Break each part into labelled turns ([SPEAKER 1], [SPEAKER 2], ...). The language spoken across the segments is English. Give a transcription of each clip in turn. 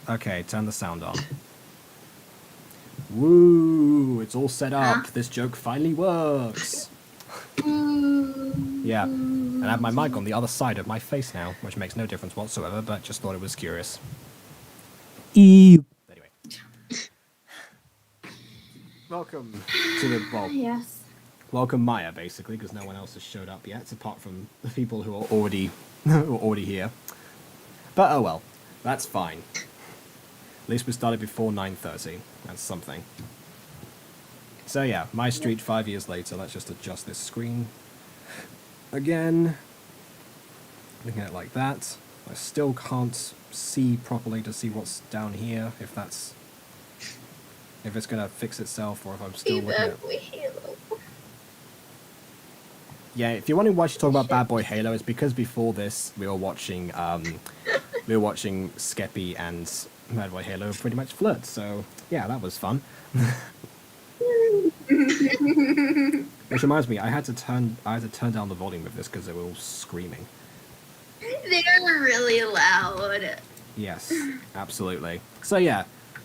[SPEAKER 1] Okay, turn the sound on. Woo! It's all set up. This joke finally works. Yeah, and I have my mic on the other side of my face now, which makes no difference whatsoever, but just thought it was curious. Anyway. Welcome to the,
[SPEAKER 2] Yes.
[SPEAKER 1] welcome Maya, basically, because no one else has showed up yet, apart from the people who are already here. But oh well, that's fine. At least we started before 9:30. That's something. So yeah, MyStreet 5 years later. Let's just adjust this screen again. Looking at it like that. I still can't see properly to see what's down here. If it's gonna fix itself, or if I'm still looking at. Yeah, if you're wondering why she's talking about Bad Boy Halo, it's because before this we were watching Skeppy and Bad Boy Halo pretty much flirt. So yeah, that was fun. Which reminds me, I had to turn down the volume of this because they were all screaming.
[SPEAKER 2] They're really loud.
[SPEAKER 1] Yes, absolutely. So yeah,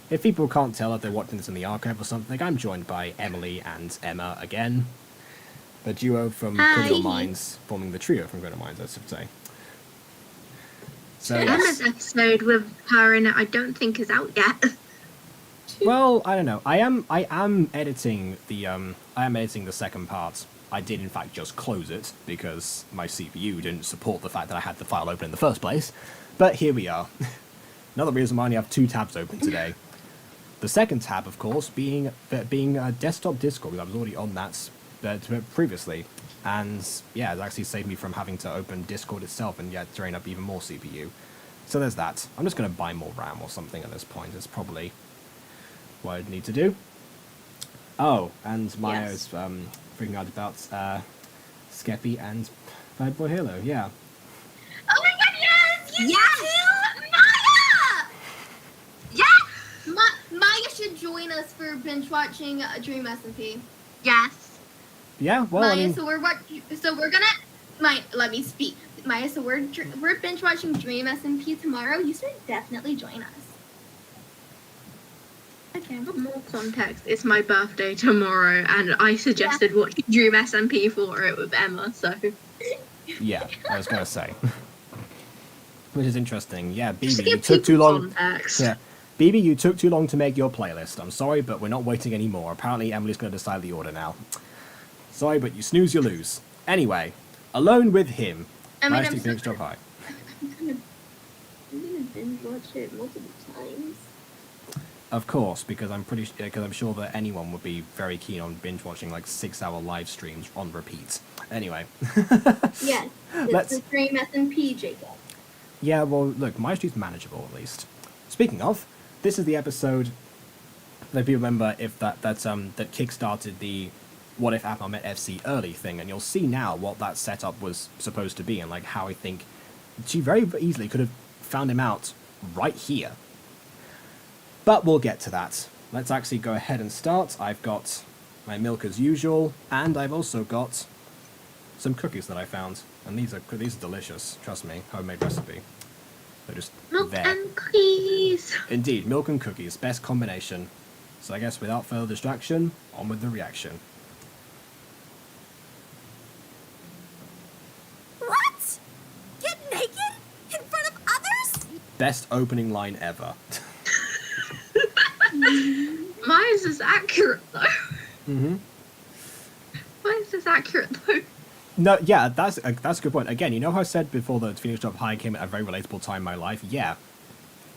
[SPEAKER 1] if people can't tell if they're watching this in the archive or something, I'm joined by Emily and Emma again. The duo from Criminal Minds, forming the trio from Criminal Minds, I should say. So
[SPEAKER 3] Emma's episode with her in it, I don't think is out yet.
[SPEAKER 1] Well, I don't know. I am editing the second part. I did in fact just close it because my CPU didn't support the fact that I had the file open in the first place. But here we are. Another reason why I only have 2 tabs open today. The second tab, of course, being desktop Discord, because I was already on that previously. And yeah, it actually saved me from having to open Discord itself and yet drain up even more CPU. So there's that. I'm just going to buy more RAM or something at this point. It's probably what I'd need to do. Oh, and Maya's freaking out about Skeppy and Bad Boy Halo, yeah.
[SPEAKER 2] Oh my god, yes!
[SPEAKER 3] Yes!
[SPEAKER 2] Maya!
[SPEAKER 3] Yes!
[SPEAKER 2] Maya should join us for binge watching Dream SMP.
[SPEAKER 3] Yes.
[SPEAKER 1] Yeah, well,
[SPEAKER 2] Maya,
[SPEAKER 1] I mean,
[SPEAKER 2] let me speak. Maya, so we're binge watching Dream SMP tomorrow. You should definitely join us. Okay.
[SPEAKER 3] For more context, it's my birthday tomorrow, and I suggested watching Dream SMP for it with Emma, so...
[SPEAKER 1] yeah, I was going to say. Which is interesting. Yeah,
[SPEAKER 3] Just
[SPEAKER 1] BB,
[SPEAKER 3] give
[SPEAKER 1] you took too
[SPEAKER 3] people
[SPEAKER 1] long.
[SPEAKER 3] context.
[SPEAKER 1] Yeah, BB, you took too long to make your playlist. I'm sorry, but we're not waiting anymore. Apparently, Emily's going to decide the order now. Sorry, but you snooze, you lose. Anyway, Alone with Him.
[SPEAKER 2] I mean,
[SPEAKER 1] Nice
[SPEAKER 2] I'm
[SPEAKER 1] to
[SPEAKER 2] so
[SPEAKER 1] finish job high.
[SPEAKER 2] I'm gonna binge watch it multiple times.
[SPEAKER 1] Of course, because I'm sure that anyone would be very keen on binge watching like 6-hour live streams on repeat. Anyway.
[SPEAKER 2] Yes, it's the Dream SMP, Jacob.
[SPEAKER 1] Yeah, well, look, MyStreet's manageable at least. Speaking of, this is the episode that people remember if that kickstarted the What If Aphmau Met FC early thing, and you'll see now what that setup was supposed to be, and like how I think she very easily could have found him out right here. But we'll get to that. Let's actually go ahead and start. I've got my milk as usual, and I've also got some cookies that I found, and these are delicious. Trust me, homemade recipe. They're just
[SPEAKER 3] Milk
[SPEAKER 1] there.
[SPEAKER 3] and cookies!
[SPEAKER 1] Indeed, milk and cookies, best combination. So I guess without further distraction, on with the reaction.
[SPEAKER 4] What? Get naked? In front of others?
[SPEAKER 1] Best opening line ever.
[SPEAKER 3] Mine's is accurate, though.
[SPEAKER 1] Mm-hmm.
[SPEAKER 3] Mine's is accurate, though.
[SPEAKER 1] No, yeah, that's a good point. Again, you know how I said before that Phoenix Job High came at a very relatable time in my life? Yeah.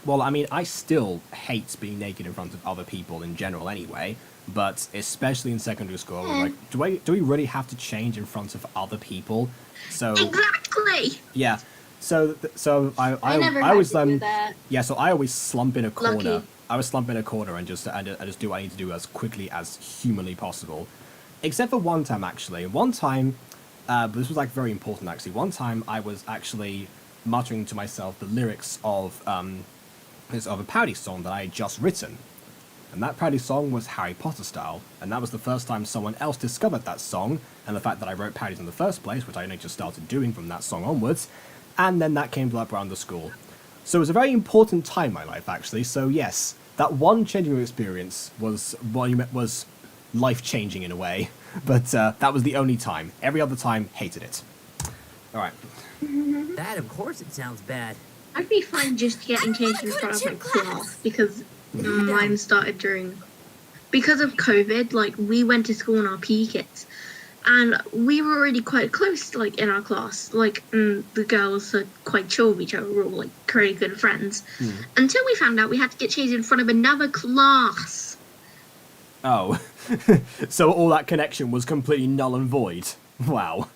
[SPEAKER 1] Well, I mean, I still hate being naked in front of other people in general anyway, but especially in secondary school, I was like, do we really have to change in front of other people? So
[SPEAKER 3] Exactly!
[SPEAKER 1] yeah. So I
[SPEAKER 2] never
[SPEAKER 1] was
[SPEAKER 2] had to do that.
[SPEAKER 1] yeah, so I always slump in a corner.
[SPEAKER 3] Lucky.
[SPEAKER 1] I would slump in a corner and just do what I need to do as quickly as humanly possible. Except for one time, actually. One time, but this was like very important actually. One time I was actually muttering to myself the lyrics of a parody song that I had just written. And that parody song was Harry Potter style, and that was the first time someone else discovered that song, and the fact that I wrote parodies in the first place, which I only just started doing from that song onwards, and then that came up around the school. So it was a very important time in my life, actually. So yes, that one changing room experience was life-changing in a way. But that was the only time. Every other time, hated it. All right.
[SPEAKER 5] Bad, of course it sounds bad.
[SPEAKER 3] I'd be fine just getting changed in front of my class because mine started because of COVID. Like, we went to school in our PE kits, and we were already quite close, like, in our class. Like, the girls are quite chill with each other. We're all, like, pretty good friends. Until we found out we had to get changed in front of another class.
[SPEAKER 1] Oh. So all that connection was completely null and void. Wow.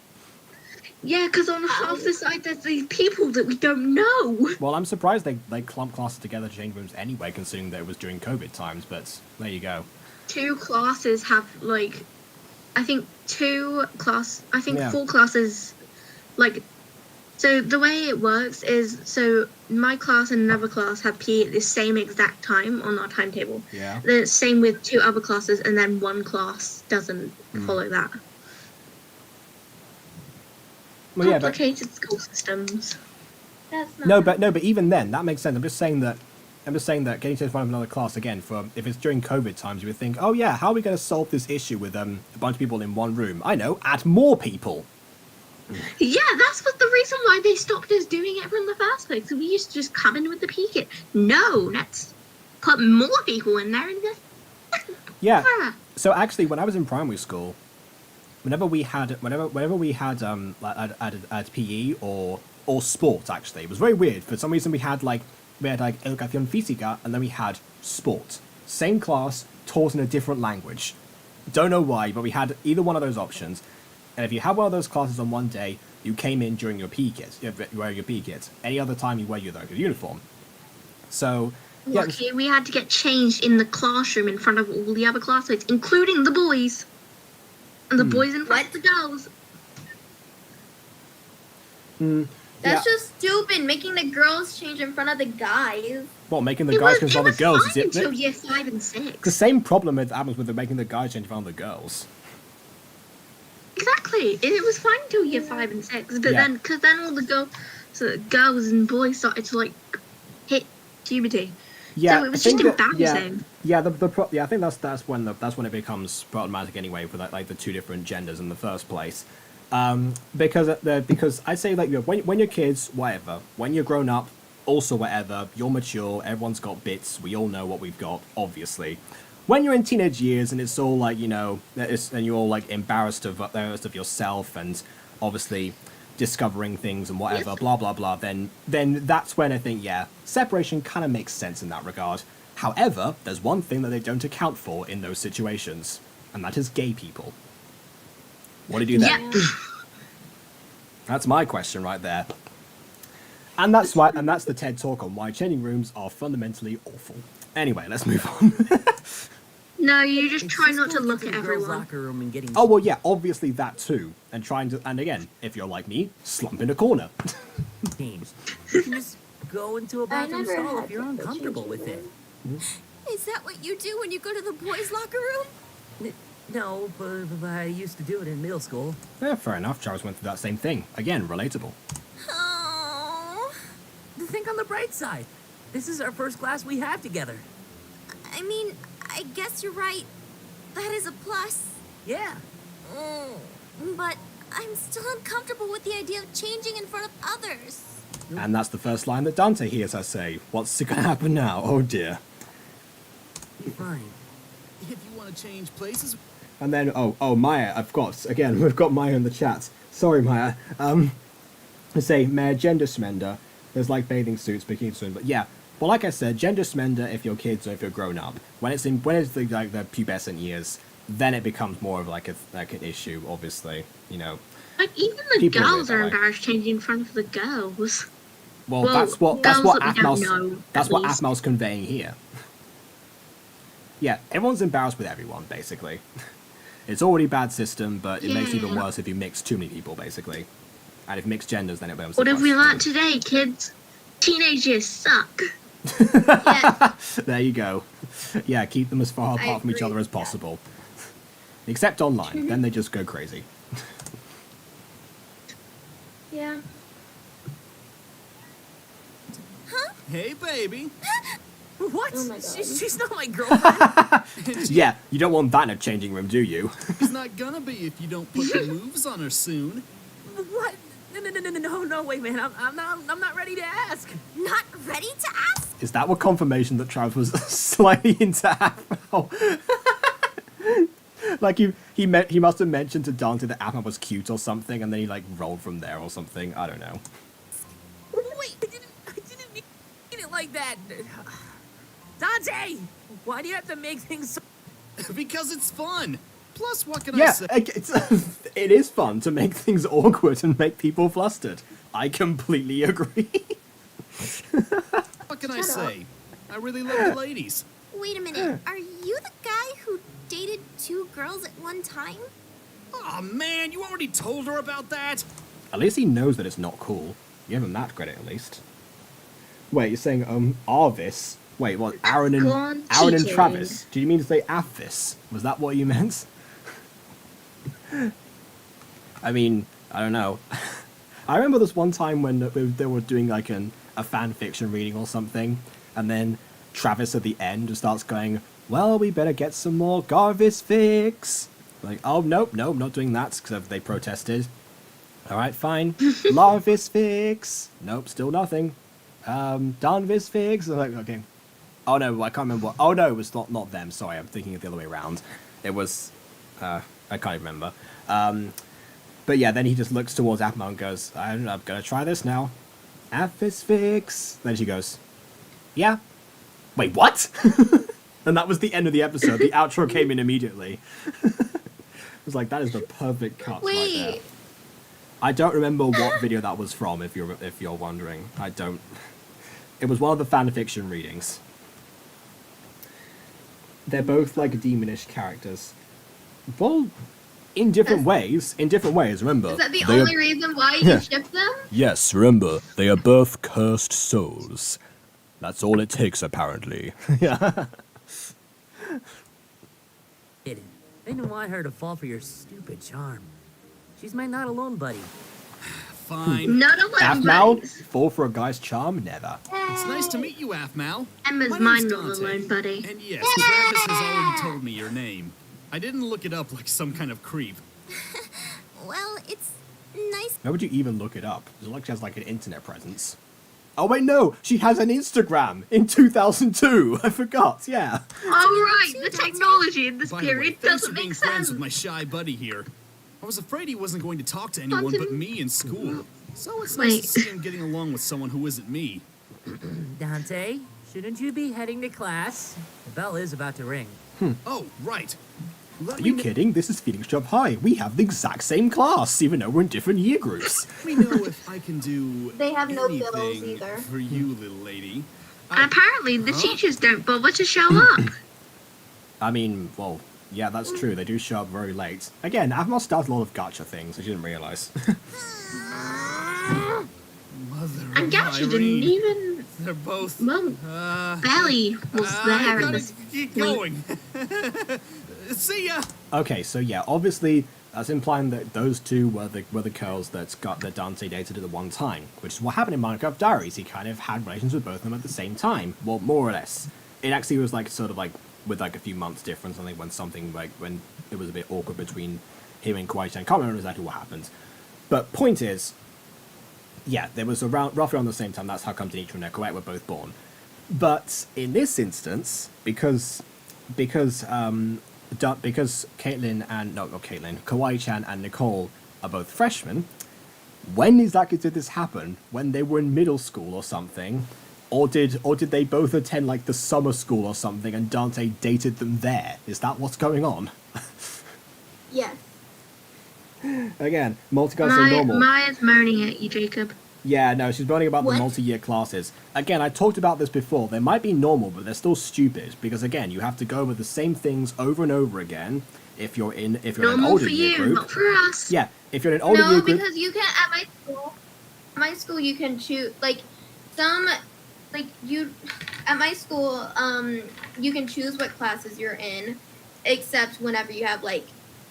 [SPEAKER 3] Yeah, because on half the side there's these people that we don't know.
[SPEAKER 1] Well, I'm surprised they clumped classes together to change rooms anyway, considering that it was during COVID times, but there you go.
[SPEAKER 3] Two classes have, like, I think four classes, like, so the way it works is, so my class and another class have PE at the same exact time on our timetable.
[SPEAKER 1] Yeah.
[SPEAKER 3] The same with two other classes, and then one class doesn't follow that.
[SPEAKER 1] Well, yeah, but
[SPEAKER 3] Complicated school systems.
[SPEAKER 2] That's not
[SPEAKER 1] no, but even then, that makes sense. I'm just saying that getting to the front of another class again, if it's during COVID times, you would think, oh yeah, how are we going to solve this issue with a bunch of people in one room? I know, add more people.
[SPEAKER 3] Yeah, that's what the reason why they stopped us doing it from the first place. So we used to just come in with the PE kit. No, let's put more people in there and just...
[SPEAKER 1] Yeah. So actually, when I was in primary school, whenever we had PE or sport, actually, it was very weird. For some reason, we had educación física, and then we had sport. Same class, taught in a different language. Don't know why, but we had either one of those options. And if you had one of those classes on one day, you came in during your PE kit. You wear your PE kit. Any other time, you wear your uniform. So yeah,
[SPEAKER 3] Lucky we had to get changed in the classroom in front of all the other classmates, including the boys. And the boys in front of the girls.
[SPEAKER 2] That's just stupid, making the girls change in front of the guys.
[SPEAKER 1] well, making the guys change in front of the girls is
[SPEAKER 3] until
[SPEAKER 1] it?
[SPEAKER 3] year 5 and 6.
[SPEAKER 1] The same problem that happens with making the guys change in front of the girls.
[SPEAKER 3] Exactly. It was fine until year 5 and 6, but
[SPEAKER 1] Yeah.
[SPEAKER 3] then all the girls and boys started to, like, hit puberty.
[SPEAKER 1] Yeah,
[SPEAKER 3] So it was
[SPEAKER 1] I think
[SPEAKER 3] just
[SPEAKER 1] that-
[SPEAKER 3] embarrassing.
[SPEAKER 1] I think that's when it becomes problematic anyway for like the two different genders in the first place. Because I'd say, like, when you're kids, whatever. When you're grown up, also whatever. You're mature. Everyone's got bits. We all know what we've got, obviously. When you're in teenage years and it's all like, and you're all like embarrassed of yourself and obviously discovering things and whatever,
[SPEAKER 3] Yes.
[SPEAKER 1] blah blah blah. Then that's when I think, yeah, separation kind of makes sense in that regard. However, there's one thing that they don't account for in those situations, and that is gay people. What do you do then?
[SPEAKER 3] Yeah.
[SPEAKER 1] That's my question right there. And that's the TED Talk on why changing rooms are fundamentally awful. Anyway, let's move on.
[SPEAKER 3] No, you just
[SPEAKER 5] It's
[SPEAKER 3] try
[SPEAKER 5] just
[SPEAKER 3] not to
[SPEAKER 5] going
[SPEAKER 3] look
[SPEAKER 5] the
[SPEAKER 3] at
[SPEAKER 5] girls'
[SPEAKER 3] everyone.
[SPEAKER 5] locker room and getting
[SPEAKER 1] Oh well, yeah, obviously that too. And again, if you're like me, slump in a corner.
[SPEAKER 5] teams. You can just go into a bathroom
[SPEAKER 2] never
[SPEAKER 5] stall
[SPEAKER 2] had
[SPEAKER 5] if you're
[SPEAKER 2] to
[SPEAKER 5] uncomfortable
[SPEAKER 2] change
[SPEAKER 5] with it.
[SPEAKER 4] Is that what you do when you go to the boys' locker room?
[SPEAKER 5] No, but I used to do it in middle school.
[SPEAKER 1] Yeah, fair enough. Charles went through that same thing. Again, relatable.
[SPEAKER 4] Oh.
[SPEAKER 5] Think on the bright side. This is our first class we have together.
[SPEAKER 4] I mean, I guess you're right. That is a plus.
[SPEAKER 5] Yeah.
[SPEAKER 4] But I'm still uncomfortable with the idea of changing in front of others.
[SPEAKER 1] And that's the first line that Dante hears us say. What's going to happen now? Oh dear.
[SPEAKER 5] Fine.
[SPEAKER 6] If you want to change places,
[SPEAKER 1] And then, Maya, we've got Maya in the chat. Sorry, Maya. Say, Mayor, gender smender. There's like bathing suits, bikini swim, but yeah. Well, like I said, gender smender if you're kids or if you're grown up. When it's the pubescent years, then it becomes more of like an issue, obviously,
[SPEAKER 3] Like, even the
[SPEAKER 1] People are
[SPEAKER 3] girls
[SPEAKER 1] weird
[SPEAKER 3] are
[SPEAKER 1] that way.
[SPEAKER 3] embarrassed changing in front of the girls.
[SPEAKER 1] Well,
[SPEAKER 3] Well,
[SPEAKER 1] that's what
[SPEAKER 3] girls that we don't know,
[SPEAKER 1] that's
[SPEAKER 3] at
[SPEAKER 1] what
[SPEAKER 3] least.
[SPEAKER 1] Aphmau's conveying here. Yeah, everyone's embarrassed with everyone, basically. It's already a bad system, but it makes it even
[SPEAKER 3] Yeah.
[SPEAKER 1] worse if you mix too many people, basically. And if mixed genders, then it becomes.
[SPEAKER 3] What have we
[SPEAKER 1] worse.
[SPEAKER 3] learnt today, kids? Teenagers suck.
[SPEAKER 2] Yeah.
[SPEAKER 1] There you go. Yeah, keep them as far
[SPEAKER 2] I
[SPEAKER 1] apart from each
[SPEAKER 2] agree
[SPEAKER 1] other as
[SPEAKER 2] with that.
[SPEAKER 1] possible. Except online, then they just go crazy.
[SPEAKER 2] Yeah.
[SPEAKER 4] Huh?
[SPEAKER 6] Hey, baby.
[SPEAKER 5] What?
[SPEAKER 2] Oh my God.
[SPEAKER 5] She's not my girlfriend.
[SPEAKER 1] Yeah, you don't want that in a changing room, do you?
[SPEAKER 6] She's not gonna be if you don't put the moves on her soon.
[SPEAKER 5] What? No, wait, man. I'm not ready to ask.
[SPEAKER 4] Not ready to ask?
[SPEAKER 1] Is that what confirmation that Trav was slightly into Aphmau? Like he must have mentioned to Dante that Aphmau was cute or something, and then he like rolled from there or something. I don't know.
[SPEAKER 5] Wait, I didn't mean it like that. Dante, why do you have to make things so...
[SPEAKER 6] Because it's fun. Plus, what can I
[SPEAKER 1] Yeah,
[SPEAKER 6] say?
[SPEAKER 1] it is fun to make things awkward and make people flustered. I completely agree.
[SPEAKER 6] What can I
[SPEAKER 2] Shut up.
[SPEAKER 6] say? I really love the ladies.
[SPEAKER 4] Wait a minute. Are you the guy who dated 2 girls at one time?
[SPEAKER 6] Oh man, you already told her about that?
[SPEAKER 1] At least he knows that it's not cool. Give him that credit at least. Wait, you're saying Arvis? Wait, what? Aaron and
[SPEAKER 3] cheating.
[SPEAKER 1] Travis? Did you mean to say Aphis? Was that what you meant? I mean, I don't know. I remember this one time when they were doing like a fan fiction reading or something, and then Travis at the end just starts going, "Well, we better get some more Garvis fix." Like, oh nope, not doing that because they protested. All right, fine. Larvis fix. Nope, still nothing. Danvis fix. I'm like, okay. Oh no, I can't remember. Oh no, it was not them. Sorry, I'm thinking of the other way around. It was, I can't even remember. But yeah, then he just looks towards Aphmau and goes, I'm gonna try this now. Aphis fix. Then she goes, yeah. Wait, what? And that was the end of the episode. The outro came in immediately. It was like, that is the perfect cut right there.
[SPEAKER 2] Wait.
[SPEAKER 1] I don't remember what video that was from, if you're wondering. I don't. It was one of the fan fiction readings. They're both like demonish characters. Well, in different ways. In different ways. Remember.
[SPEAKER 2] Is that the
[SPEAKER 1] they
[SPEAKER 2] only
[SPEAKER 1] are,
[SPEAKER 2] reason why you ship them?
[SPEAKER 1] Yes, remember they are both cursed souls. That's all it takes, apparently. Yeah.
[SPEAKER 5] Hidden. I didn't want her to fall for your stupid charm. She's my not alone buddy.
[SPEAKER 6] Fine.
[SPEAKER 3] None of my
[SPEAKER 1] Aphmau,
[SPEAKER 3] buddies.
[SPEAKER 1] fall for a guy's charm? Never.
[SPEAKER 6] It's nice to meet you, Aphmau.
[SPEAKER 3] Emma's
[SPEAKER 6] My
[SPEAKER 3] my
[SPEAKER 6] name's
[SPEAKER 3] not
[SPEAKER 6] Dante.
[SPEAKER 3] alone buddy.
[SPEAKER 6] And yes, Travis has already told me your name. I didn't look it up like some kind of creep.
[SPEAKER 4] Well, it's nice.
[SPEAKER 1] Why would you even look it up? It's not like she has like an internet presence. Oh wait, no! She has an Instagram in 2002! I forgot, yeah.
[SPEAKER 3] Oh right, the technology in this
[SPEAKER 6] By the way,
[SPEAKER 3] period
[SPEAKER 6] thanks
[SPEAKER 3] doesn't
[SPEAKER 6] for being
[SPEAKER 3] make
[SPEAKER 6] friends
[SPEAKER 3] sense.
[SPEAKER 6] with my shy buddy here. I was afraid he wasn't going to talk to anyone but me in school. So it's nice to see him getting along with someone who isn't me.
[SPEAKER 5] Dante, shouldn't you be heading to class? The bell is about to ring.
[SPEAKER 6] Oh, right. Let
[SPEAKER 1] Are
[SPEAKER 6] me
[SPEAKER 1] you kidding? This is Phoenix Job High. We have the exact same class, even though we're in different year groups.
[SPEAKER 6] Let me know if I can do
[SPEAKER 2] They have no bills
[SPEAKER 6] anything
[SPEAKER 2] either.
[SPEAKER 6] for you, little lady.
[SPEAKER 3] And apparently the teachers don't bother to show up.
[SPEAKER 1] I mean, well, yeah, that's true. They do show up very late. Again, Aphmau does a lot of gacha things, I didn't realise.
[SPEAKER 6] Mother
[SPEAKER 3] And
[SPEAKER 6] of
[SPEAKER 3] Gacha didn't
[SPEAKER 6] Irene.
[SPEAKER 3] even,
[SPEAKER 6] They're both.
[SPEAKER 3] well, Belly was
[SPEAKER 6] I
[SPEAKER 3] there in
[SPEAKER 6] gotta
[SPEAKER 3] this.
[SPEAKER 6] keep going. See ya.
[SPEAKER 1] Okay, so yeah, obviously, that's implying that those two were the girls that Dante dated at the one time, which is what happened in Minecraft Diaries. He kind of had relations with both of them at the same time. Well, more or less. It actually was like sort of like with like a few months difference, I think, when it was a bit awkward between him and Kawaii-chan. I can't remember exactly what happened. But point is, yeah, there was roughly around the same time. That's how come Denichiro and Kawaii were both born. But in this instance, because Caitlin and not Caitlin, Kawaii-chan and Nicole are both freshmen. When exactly did this happen? When they were in middle school or something? Or did they both attend like the summer school or something and Dante dated them there? Is that what's going on?
[SPEAKER 2] Yes.
[SPEAKER 1] Again, multi-guys are normal.
[SPEAKER 3] Maya's moaning at you, Jacob.
[SPEAKER 1] Yeah, no, she's moaning about
[SPEAKER 2] What?
[SPEAKER 1] the multi-year classes. Again, I talked about this before. They might be normal, but they're still stupid because again, you have to go over the same things over and over again. If you're in an
[SPEAKER 3] Normal
[SPEAKER 1] older
[SPEAKER 3] for
[SPEAKER 1] year
[SPEAKER 3] you,
[SPEAKER 1] group,
[SPEAKER 3] not for us.
[SPEAKER 1] yeah. If you're in an older
[SPEAKER 2] No,
[SPEAKER 1] year group,
[SPEAKER 2] because you can at my school you can choose at my school you can choose what classes you're in, except whenever you have like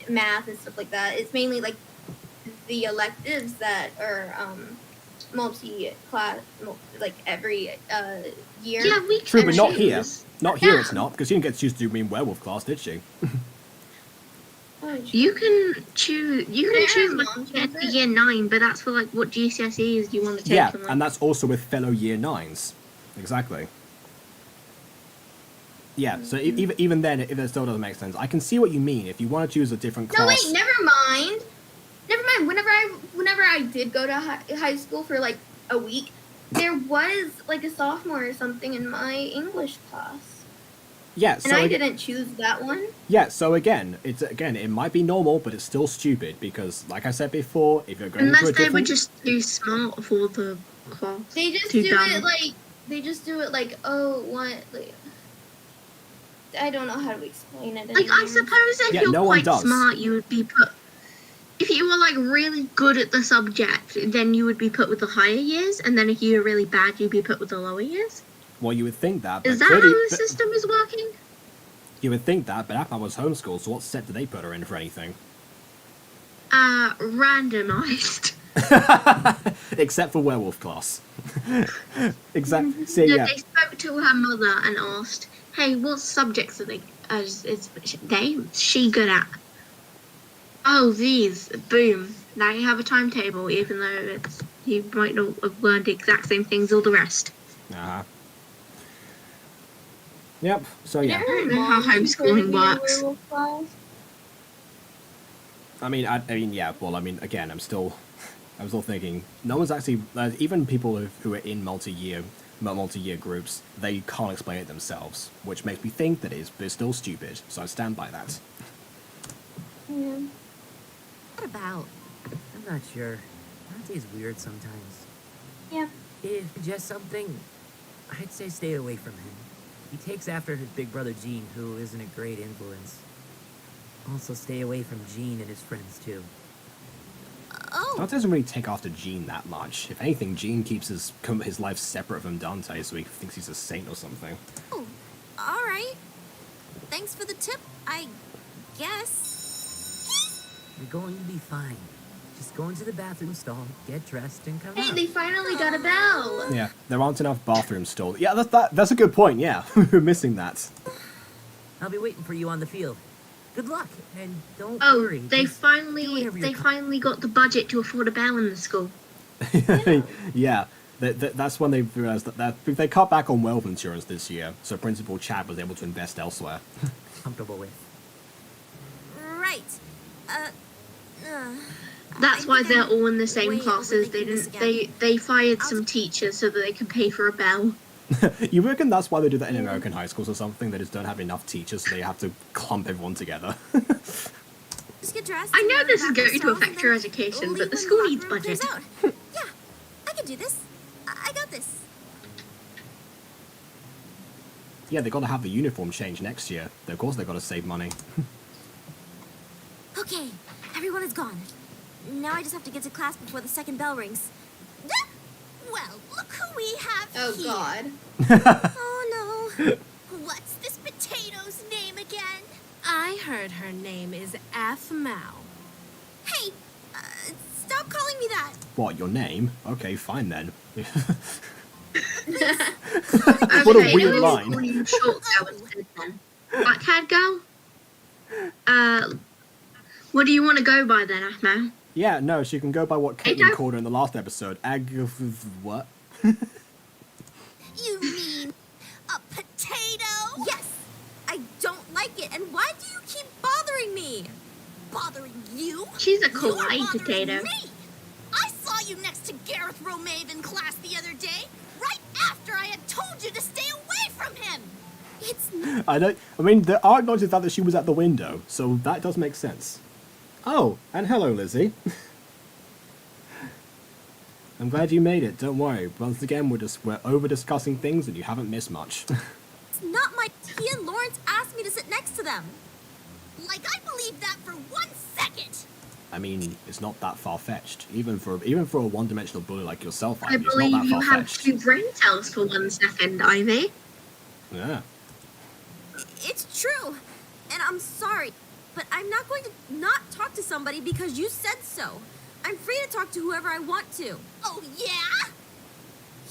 [SPEAKER 2] math and stuff like that. It's mainly like the electives that are multi-class, like every year.
[SPEAKER 3] Yeah, we
[SPEAKER 1] True,
[SPEAKER 3] can
[SPEAKER 1] but not here.
[SPEAKER 3] choose.
[SPEAKER 1] Not here,
[SPEAKER 2] Yeah.
[SPEAKER 1] it's not, because she didn't get to choose to do Mean Werewolf class, did she?
[SPEAKER 2] Oh,
[SPEAKER 3] You can choose. You can
[SPEAKER 2] Yeah,
[SPEAKER 3] choose
[SPEAKER 2] Mom,
[SPEAKER 3] like get
[SPEAKER 2] choose
[SPEAKER 3] to
[SPEAKER 2] it.
[SPEAKER 3] year 9, but that's for like what GCSEs you want to take.
[SPEAKER 1] Yeah,
[SPEAKER 3] and, like,
[SPEAKER 1] and that's also with fellow year 9s. Exactly. Yeah, so even then, if it still doesn't make sense, I can see what you mean. If you want to choose a different
[SPEAKER 2] No,
[SPEAKER 1] class...
[SPEAKER 2] wait, never mind. Never mind. Whenever I did go to high school for like a week, there was like a sophomore or something in my English class,
[SPEAKER 1] Yeah,
[SPEAKER 2] and
[SPEAKER 1] so
[SPEAKER 2] I didn't choose that one.
[SPEAKER 1] yeah, so again, it might be normal, but it's still stupid because, like I said before, if you're going
[SPEAKER 3] unless
[SPEAKER 1] to a
[SPEAKER 3] they were
[SPEAKER 1] different...
[SPEAKER 3] just too smart for the class.
[SPEAKER 2] They just
[SPEAKER 3] too
[SPEAKER 2] do
[SPEAKER 3] dumb.
[SPEAKER 2] it like like I don't know how to explain it.
[SPEAKER 3] Like, I
[SPEAKER 2] anymore.
[SPEAKER 3] suppose if
[SPEAKER 1] Yeah,
[SPEAKER 3] you're
[SPEAKER 1] no one
[SPEAKER 3] quite
[SPEAKER 1] does.
[SPEAKER 3] smart, you would be put. If you were like really good at the subject, then you would be put with the higher years, and then if you were really bad, you'd be put with the lower years.
[SPEAKER 1] Well, you would think that, but
[SPEAKER 3] Is that how
[SPEAKER 1] clearly...
[SPEAKER 3] the system is working?
[SPEAKER 1] You would think that, but Aphmau was homeschooled, so what set did they put her in for anything?
[SPEAKER 3] Randomized.
[SPEAKER 1] Except for werewolf class. Exactly. So,
[SPEAKER 3] No,
[SPEAKER 1] yeah.
[SPEAKER 3] they spoke to her mother and asked, "Hey, what subjects are she good at?" Oh, these. Boom. Now you have a timetable, even though you might not have learned the exact same things all the rest.
[SPEAKER 1] Uh-huh. Yep, so
[SPEAKER 2] Did
[SPEAKER 1] yeah.
[SPEAKER 2] your
[SPEAKER 3] know how
[SPEAKER 2] mom
[SPEAKER 3] homeschooling
[SPEAKER 2] put me in
[SPEAKER 3] works.
[SPEAKER 2] werewolf class?
[SPEAKER 1] I mean, yeah, well, I mean, again, I'm still thinking, no one's actually, even people who are in multi-year groups, they can't explain it themselves, which makes me think that it's still stupid, so I stand by that.
[SPEAKER 2] Yeah.
[SPEAKER 5] What about? I'm not sure. Dante's weird sometimes.
[SPEAKER 2] Yeah.
[SPEAKER 5] If just something, I'd say stay away from him. He takes after his big brother Gene, who isn't a great influence. Also stay away from Gene and his friends, too.
[SPEAKER 4] Oh,
[SPEAKER 1] Dante doesn't really take after Gene that much. If anything, Gene keeps his life separate from Dante, so he thinks he's a saint or something.
[SPEAKER 4] oh, all right. Thanks for the tip, I guess.
[SPEAKER 5] You're going to be fine. Just go into the bathroom stall, get dressed, and come
[SPEAKER 2] Hey,
[SPEAKER 5] out.
[SPEAKER 2] they finally got a bell.
[SPEAKER 1] Yeah, there aren't enough bathrooms stalls. Yeah, that's a good point, yeah. We're missing that.
[SPEAKER 5] I'll be waiting for you on the field. Good luck, and don't
[SPEAKER 3] Oh,
[SPEAKER 5] worry.
[SPEAKER 3] they
[SPEAKER 5] just do
[SPEAKER 3] finally
[SPEAKER 5] whatever you're
[SPEAKER 3] finally got the budget to afford a bell in the school.
[SPEAKER 1] Yeah, that's when they realized that they cut back on wealth insurance this year, so Principal Chad was able to invest elsewhere.
[SPEAKER 5] comfortable with.
[SPEAKER 4] Right.
[SPEAKER 3] That's
[SPEAKER 4] I
[SPEAKER 3] why
[SPEAKER 4] think
[SPEAKER 3] they're
[SPEAKER 4] I'm
[SPEAKER 3] all in the same
[SPEAKER 4] way
[SPEAKER 3] classes. They
[SPEAKER 4] overthinking this
[SPEAKER 3] didn't.
[SPEAKER 4] again.
[SPEAKER 3] They fired
[SPEAKER 4] I'll-
[SPEAKER 3] some teachers so that they could pay for a bell.
[SPEAKER 1] You reckon that's why they do that in American high schools or something? They just don't have enough teachers, so they have to clump everyone together.
[SPEAKER 4] Just get dressed.
[SPEAKER 3] I
[SPEAKER 4] and
[SPEAKER 3] know
[SPEAKER 4] go to
[SPEAKER 3] this
[SPEAKER 4] the
[SPEAKER 3] is
[SPEAKER 4] bathroom
[SPEAKER 3] going to
[SPEAKER 4] stalls,
[SPEAKER 3] affect
[SPEAKER 4] and
[SPEAKER 3] your
[SPEAKER 4] then
[SPEAKER 3] education,
[SPEAKER 4] leave
[SPEAKER 3] but the
[SPEAKER 4] when
[SPEAKER 3] school
[SPEAKER 4] locker
[SPEAKER 3] needs
[SPEAKER 4] room clears
[SPEAKER 3] budget.
[SPEAKER 4] out. Yeah, I can do this. I got this.
[SPEAKER 1] Yeah, they got to have the uniform change next year. Of course, they got to save money.
[SPEAKER 4] Okay, everyone is gone. Now I just have to get to class before the second bell rings. Well, look who we have
[SPEAKER 2] Oh
[SPEAKER 4] here.
[SPEAKER 2] God.
[SPEAKER 4] Oh no. What's this potato's name again?
[SPEAKER 7] I heard her name is Aphmau.
[SPEAKER 4] Hey, stop calling me that.
[SPEAKER 1] What, your name? Okay, fine then.
[SPEAKER 3] Okay,
[SPEAKER 1] What a weird
[SPEAKER 3] let me
[SPEAKER 1] line.
[SPEAKER 3] call you short girl instead then. Blackhaired girl. What do you want to go by then, Aphmau?
[SPEAKER 1] Yeah, no, she can go by what
[SPEAKER 3] Hey,
[SPEAKER 1] Caitlin
[SPEAKER 3] don't-
[SPEAKER 1] called her in the last episode. What?
[SPEAKER 4] You mean a potato? Yes. I don't like it. And why do you keep bothering me? Bothering you?
[SPEAKER 3] She's a
[SPEAKER 4] You're
[SPEAKER 3] kawaii
[SPEAKER 4] bothering
[SPEAKER 3] potato.
[SPEAKER 4] me. I saw you next to Gareth Romave in class the other day, right after I had told you to stay away from him. It's
[SPEAKER 1] I mean, there are acknowledged that she was at the window, so that does make sense. Oh, and hello, Lizzie. I'm glad you made it, don't worry. Once again, we're over-discussing things and you haven't missed much.
[SPEAKER 4] not my... He and Lawrence asked me to sit next to them. Like I believe that for 1 second.
[SPEAKER 1] I mean, it's not that far-fetched. Even for a one-dimensional bully like yourself,
[SPEAKER 3] I
[SPEAKER 1] Ivy, it's
[SPEAKER 3] believe
[SPEAKER 1] not that
[SPEAKER 3] you have
[SPEAKER 1] far-fetched.
[SPEAKER 3] 2 brain cells for 1 second, Ivy.
[SPEAKER 1] Yeah.
[SPEAKER 4] It's true. And I'm sorry. But I'm not going to not talk to somebody because you said so. I'm free to talk to whoever I want to. Oh, yeah?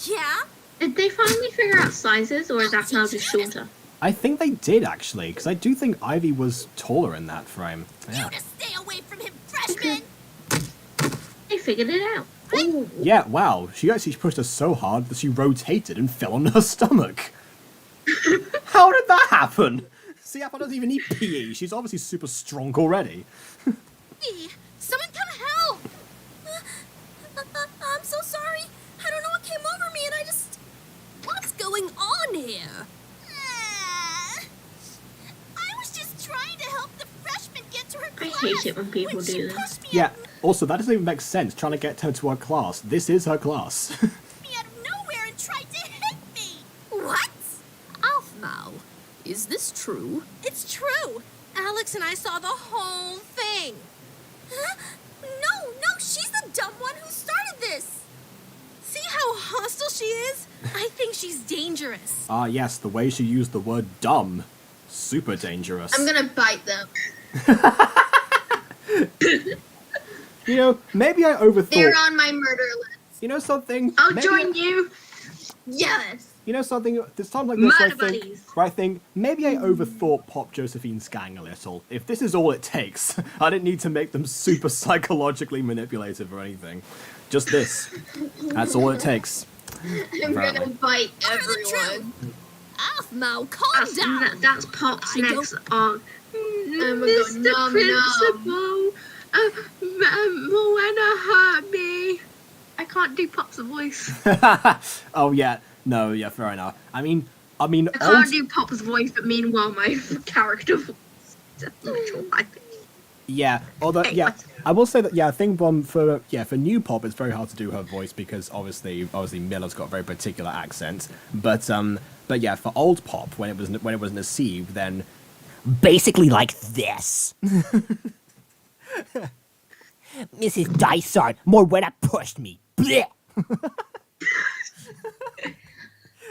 [SPEAKER 4] Yeah?
[SPEAKER 3] Did they finally figure out sizes, or is Aphmau just shorter?
[SPEAKER 1] I think they did, actually, because I do think Ivy was taller in that frame. Yeah.
[SPEAKER 4] You to stay away from him, freshman!
[SPEAKER 3] They figured it out. Ooh.
[SPEAKER 1] Yeah, wow. She actually pushed her so hard that she rotated and fell on her stomach. How did that happen? See, Apple doesn't even need PE. She's obviously super strong already.
[SPEAKER 4] Someone come help! I'm so sorry. I don't know what came over me and I just... What's going on here? I was just trying to help the freshman get to her
[SPEAKER 3] I
[SPEAKER 4] class.
[SPEAKER 3] hate it when people
[SPEAKER 4] she
[SPEAKER 3] do this.
[SPEAKER 4] pushed me
[SPEAKER 1] Yeah, also, that doesn't even make sense, trying to get her to her class. This is her class.
[SPEAKER 4] out of nowhere and tried to hit me. What?
[SPEAKER 7] Aphmau, is this true?
[SPEAKER 4] It's true.
[SPEAKER 7] Alex and I saw the whole thing.
[SPEAKER 4] Huh? No, she's the dumb one who started this.
[SPEAKER 7] See how hostile she is? I think she's dangerous.
[SPEAKER 1] Ah, yes, the way she used the word dumb. Super dangerous.
[SPEAKER 2] I'm gonna bite them.
[SPEAKER 1] You know, maybe I overthought...
[SPEAKER 2] They're on my murder list.
[SPEAKER 1] You know something?
[SPEAKER 3] I'll
[SPEAKER 1] Maybe
[SPEAKER 3] join you.
[SPEAKER 2] Yes.
[SPEAKER 1] You know something? This time like this,
[SPEAKER 3] Murder buddies.
[SPEAKER 1] I think maybe I overthought Pop Josephine's gang a little. If this is all it takes, I didn't need to make them super psychologically manipulative or anything. Just this. That's all it takes.
[SPEAKER 2] I'm gonna
[SPEAKER 1] Apparently.
[SPEAKER 2] bite
[SPEAKER 4] Utter the
[SPEAKER 2] everyone.
[SPEAKER 7] Aphmau, calm down.
[SPEAKER 3] That's Pop's
[SPEAKER 7] I don't-
[SPEAKER 3] next arc.
[SPEAKER 2] gonna go
[SPEAKER 3] Mr.
[SPEAKER 2] nom
[SPEAKER 3] Principal, Moana hurt me. I can't do Pop's voice.
[SPEAKER 1] Oh yeah, no, yeah, fair enough. I mean,
[SPEAKER 3] I
[SPEAKER 1] old...
[SPEAKER 3] can't do Pop's voice, but meanwhile my character voice is literal life.
[SPEAKER 1] Yeah, although yeah, I will say that yeah, I think for new Pop it's very hard to do her voice because obviously Miller's got a very particular accent. But yeah, for old Pop when it was Nassib, then
[SPEAKER 8] Basically like this. Mrs. Dysart, Morwenna pushed me. Blech.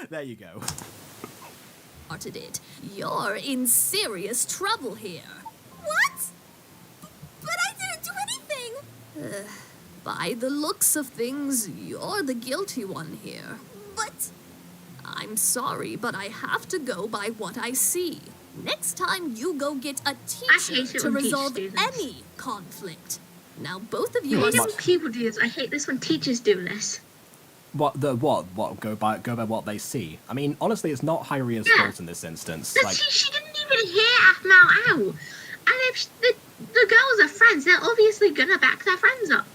[SPEAKER 1] there you go.
[SPEAKER 7] Started it. You're in serious trouble here.
[SPEAKER 4] What? But I didn't do anything.
[SPEAKER 7] By the looks of things, you're the guilty one here.
[SPEAKER 4] But
[SPEAKER 7] I'm sorry, but I have to go by what I see. Next time, you go get a teacher
[SPEAKER 3] hate it
[SPEAKER 7] to
[SPEAKER 3] when teachers
[SPEAKER 7] resolve
[SPEAKER 3] do this.
[SPEAKER 7] any conflict. Now, both of
[SPEAKER 3] I
[SPEAKER 7] you are...
[SPEAKER 3] hate it when people do this. I hate this when teachers do this.
[SPEAKER 1] What go by what they see. I mean, honestly, it's not Hyria's
[SPEAKER 3] Yeah.
[SPEAKER 1] fault in this instance.
[SPEAKER 3] But
[SPEAKER 1] Like,
[SPEAKER 3] she didn't even hear Aphmau out. And if the girls are friends, they're obviously gonna back their friends up.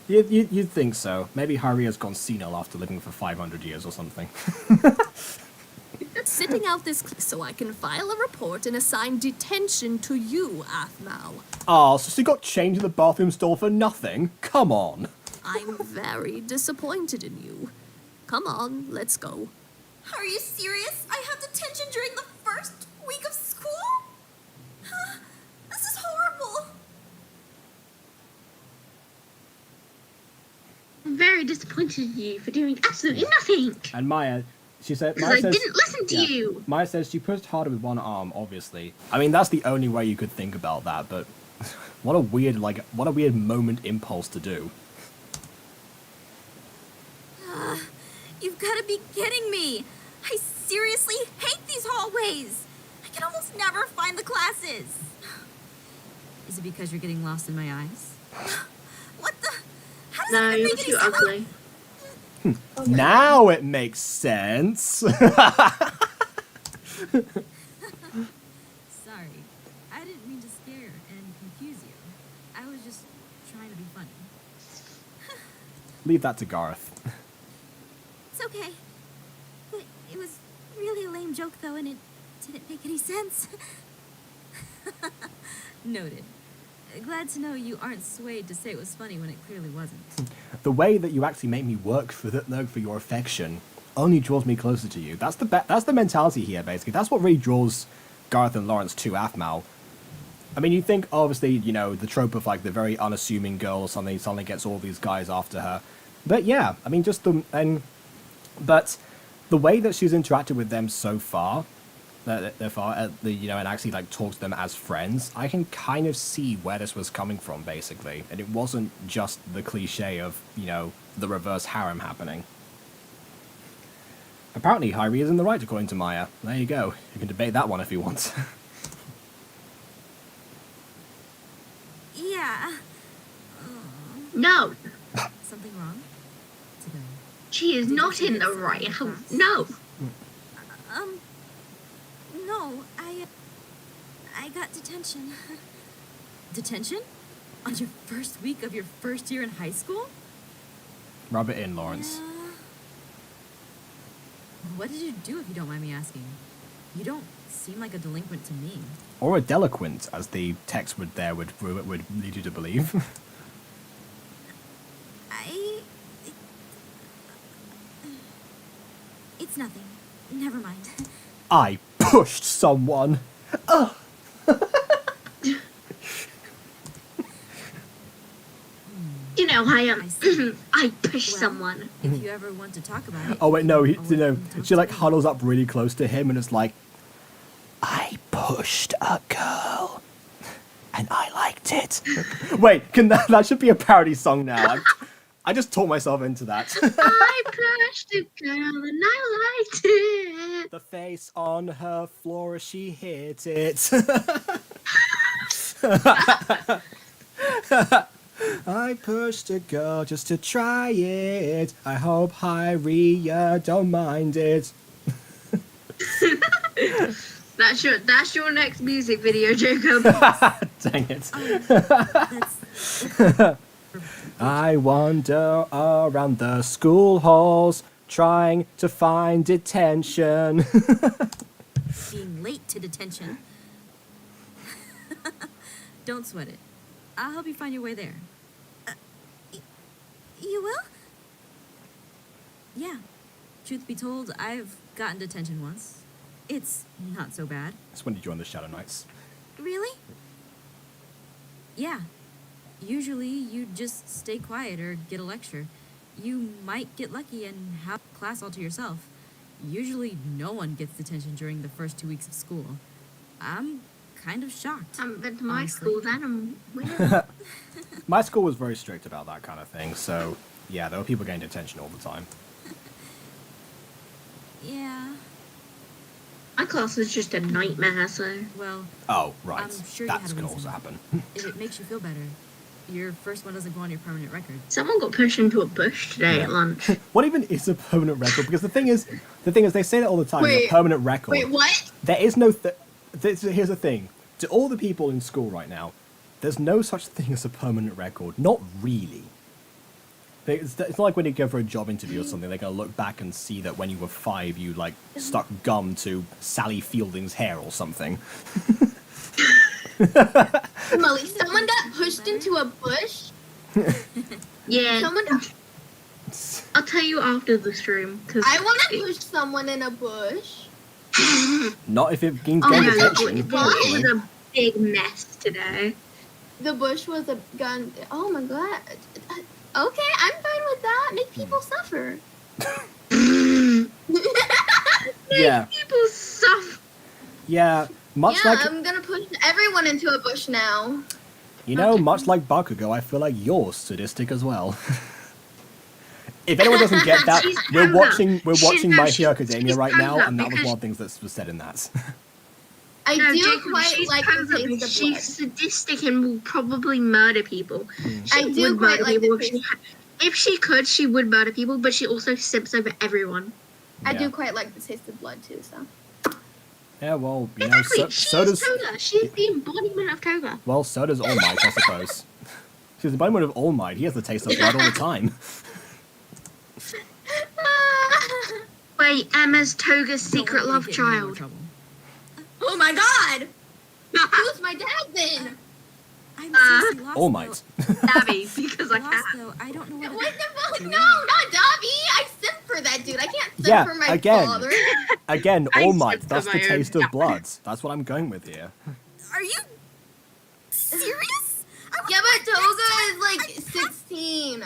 [SPEAKER 1] you'd think so. Maybe Hyria's gone senile after living for 500 years or something.
[SPEAKER 7] Sitting out this so I can file a report and assign detention to you, Aphmau.
[SPEAKER 1] Oh, so she got changed in the bathroom stall for nothing? Come on.
[SPEAKER 7] I'm very disappointed in you. Come on, let's go.
[SPEAKER 4] are you serious? I have detention during the first week of school? This is horrible.
[SPEAKER 3] I'm very disappointed in you for doing absolutely nothing.
[SPEAKER 1] And Maya, she said...
[SPEAKER 3] Because
[SPEAKER 1] Maya
[SPEAKER 3] I
[SPEAKER 1] says,
[SPEAKER 3] didn't listen to you.
[SPEAKER 1] Maya says she pushed harder with one arm, obviously. I mean, that's the only way you could think about that, but... what a weird moment impulse to do.
[SPEAKER 4] You've got to be kidding me. I seriously hate these hallways. I can almost never find the classes.
[SPEAKER 9] Is it because you're getting lost in my eyes?
[SPEAKER 4] What the? How does
[SPEAKER 3] No,
[SPEAKER 4] that
[SPEAKER 3] you're
[SPEAKER 4] make any
[SPEAKER 3] too
[SPEAKER 4] sense?
[SPEAKER 3] ugly.
[SPEAKER 1] Now it makes sense.
[SPEAKER 9] Sorry. I didn't mean to scare and confuse you. I was just trying to be funny.
[SPEAKER 1] Leave that to Gareth.
[SPEAKER 4] It's okay. But it was really a lame joke, though, and it didn't make any sense.
[SPEAKER 9] Noted. Glad to know you aren't swayed to say it was funny when it clearly wasn't.
[SPEAKER 1] The way that you actually make me work for your affection only draws me closer to you. That's the mentality here, basically. That's what really draws Gareth and Lawrence to Aphmau. I mean, you think, obviously, you know, the trope of, like, the very unassuming girl or something suddenly gets all these guys after her. But, yeah, I mean, but the way that she's interacted with them so far, their father, and actually like talk to them as friends, I can kind of see where this was coming from, basically, and it wasn't just the cliche of the reverse harem happening. Apparently, Hyrie is in the right according to Maya. There you go. You can debate that one if you want.
[SPEAKER 9] Yeah.
[SPEAKER 3] No,
[SPEAKER 9] Something wrong? Today.
[SPEAKER 3] she is
[SPEAKER 9] Did you
[SPEAKER 3] not
[SPEAKER 9] say
[SPEAKER 3] in the
[SPEAKER 9] it's
[SPEAKER 3] right
[SPEAKER 9] in
[SPEAKER 3] house.
[SPEAKER 9] class?
[SPEAKER 3] No.
[SPEAKER 9] No, I got detention. Detention? On your first week of your first year in high school?
[SPEAKER 1] Rub it in, Lawrence.
[SPEAKER 9] What did you do, if you don't mind me asking? You don't seem like a delinquent to me.
[SPEAKER 1] Or a deliquent, as the text would lead you to believe.
[SPEAKER 9] It's nothing. Never mind.
[SPEAKER 1] I pushed someone. Ugh.
[SPEAKER 3] You know,
[SPEAKER 9] I see.
[SPEAKER 3] I pushed
[SPEAKER 9] Well,
[SPEAKER 3] someone.
[SPEAKER 9] If you ever want to talk about it.
[SPEAKER 1] Oh wait, no,
[SPEAKER 9] I'll let you talk
[SPEAKER 1] she like
[SPEAKER 9] to me.
[SPEAKER 1] huddles up really close to him and it's like, I pushed a girl, and I liked it. Wait, that should be a parody song now. I just taught myself into that.
[SPEAKER 3] I pushed a girl and I liked it.
[SPEAKER 1] The face on her floor as she hit it. I pushed a girl just to try it. I hope Hyria don't mind it.
[SPEAKER 3] That's your next music video, Jacob.
[SPEAKER 1] Dang it.
[SPEAKER 9] That's
[SPEAKER 1] I wander around the school halls trying to find detention.
[SPEAKER 9] being late to detention. Don't sweat it. I'll help you find your way there. You will? Yeah. Truth be told, I've gotten detention once. It's not so bad.
[SPEAKER 1] That's when you joined the Shadow Knights.
[SPEAKER 9] Really? Yeah. Usually, you just stay quiet or get a lecture. You might get lucky and have class all to yourself. Usually, no one gets detention during the first 2 weeks of school. I'm kind of shocked.
[SPEAKER 3] I haven't been to my
[SPEAKER 9] honestly.
[SPEAKER 3] school then. I'm weird.
[SPEAKER 1] My school was very strict about that kind of thing, so yeah, there were people getting detention all the time.
[SPEAKER 9] Yeah.
[SPEAKER 3] My class was just a nightmare, so.
[SPEAKER 9] Well,
[SPEAKER 1] Oh, right.
[SPEAKER 9] I'm sure you had
[SPEAKER 1] That
[SPEAKER 9] a
[SPEAKER 1] can also
[SPEAKER 9] reason.
[SPEAKER 1] happen.
[SPEAKER 9] if it makes you feel better, your first one doesn't go on your permanent record.
[SPEAKER 3] Someone got pushed into a bush today at lunch.
[SPEAKER 1] What even is a permanent record? Because the thing is, they say that all the time. A
[SPEAKER 2] Wait.
[SPEAKER 1] permanent record.
[SPEAKER 2] Wait, what?
[SPEAKER 1] There is no. Here's the thing. To all the people in school right now, there's no such thing as a permanent record. Not really. It's not like when you go for a job interview or something, they're going to look back and see that when you were 5, you like stuck gum to Sally Fielding's hair or something.
[SPEAKER 2] Molly, someone got pushed into a bush.
[SPEAKER 3] Yeah.
[SPEAKER 2] Someone.
[SPEAKER 3] I'll tell you after the stream. Cause
[SPEAKER 2] I want to push someone in a bush.
[SPEAKER 1] Not if it gains
[SPEAKER 3] Oh no,
[SPEAKER 1] attention.
[SPEAKER 3] it was a big mess today.
[SPEAKER 2] The bush was a gun. Oh my god. Okay, I'm fine with that. Make people suffer.
[SPEAKER 1] Yeah,
[SPEAKER 3] People suffer.
[SPEAKER 1] yeah. Much
[SPEAKER 2] Yeah,
[SPEAKER 1] like
[SPEAKER 2] I'm gonna push everyone into a bush now.
[SPEAKER 1] much like Bakugo, I feel like you're sadistic as well. If anyone doesn't get that,
[SPEAKER 3] She's
[SPEAKER 1] we're
[SPEAKER 3] Toga.
[SPEAKER 1] watching My
[SPEAKER 3] She's-
[SPEAKER 1] Hero Academia
[SPEAKER 3] she's
[SPEAKER 1] right now,
[SPEAKER 3] Toga
[SPEAKER 1] and that was
[SPEAKER 3] because-
[SPEAKER 1] one of the things that was said in that.
[SPEAKER 2] I
[SPEAKER 3] No,
[SPEAKER 2] do
[SPEAKER 3] Jacob,
[SPEAKER 2] quite
[SPEAKER 3] she's
[SPEAKER 2] like the
[SPEAKER 3] Toga
[SPEAKER 2] taste
[SPEAKER 3] because
[SPEAKER 2] of
[SPEAKER 3] she's
[SPEAKER 2] blood.
[SPEAKER 3] sadistic and will probably murder people. She
[SPEAKER 2] I do
[SPEAKER 3] would
[SPEAKER 2] quite
[SPEAKER 3] murder
[SPEAKER 2] like
[SPEAKER 3] people
[SPEAKER 2] the taste.
[SPEAKER 3] if she could. She would murder people, but she also simps over everyone.
[SPEAKER 2] I
[SPEAKER 1] Yeah.
[SPEAKER 2] do quite like the taste of blood too. So
[SPEAKER 1] Yeah, well,
[SPEAKER 3] Exactly. She's
[SPEAKER 1] so does
[SPEAKER 3] Toga. She's the embodiment of Toga.
[SPEAKER 1] well, so does All Might, I suppose. She's the embodiment of All Might. He has the taste of blood all the time.
[SPEAKER 3] Wait, Emma's Toga's
[SPEAKER 9] Don't
[SPEAKER 3] secret
[SPEAKER 9] let me
[SPEAKER 3] love
[SPEAKER 9] get in any more
[SPEAKER 3] child.
[SPEAKER 9] trouble.
[SPEAKER 2] oh my god, who's my dad then?
[SPEAKER 9] I'm seriously lost,
[SPEAKER 1] All Might.
[SPEAKER 3] Abby, because I
[SPEAKER 9] Lost,
[SPEAKER 3] can.
[SPEAKER 9] though. I don't know what.
[SPEAKER 2] What the fuck? No, not Dobby. I simp for that dude. I can't simp
[SPEAKER 1] Yeah,
[SPEAKER 2] for my
[SPEAKER 1] again.
[SPEAKER 2] father.
[SPEAKER 1] Again,
[SPEAKER 3] I
[SPEAKER 1] All Might.
[SPEAKER 3] skipped
[SPEAKER 1] That's the
[SPEAKER 3] my own
[SPEAKER 1] taste of
[SPEAKER 3] dad.
[SPEAKER 1] blood. That's what I'm going with here.
[SPEAKER 9] Are you serious? I
[SPEAKER 2] Yeah, but Toga is like 16.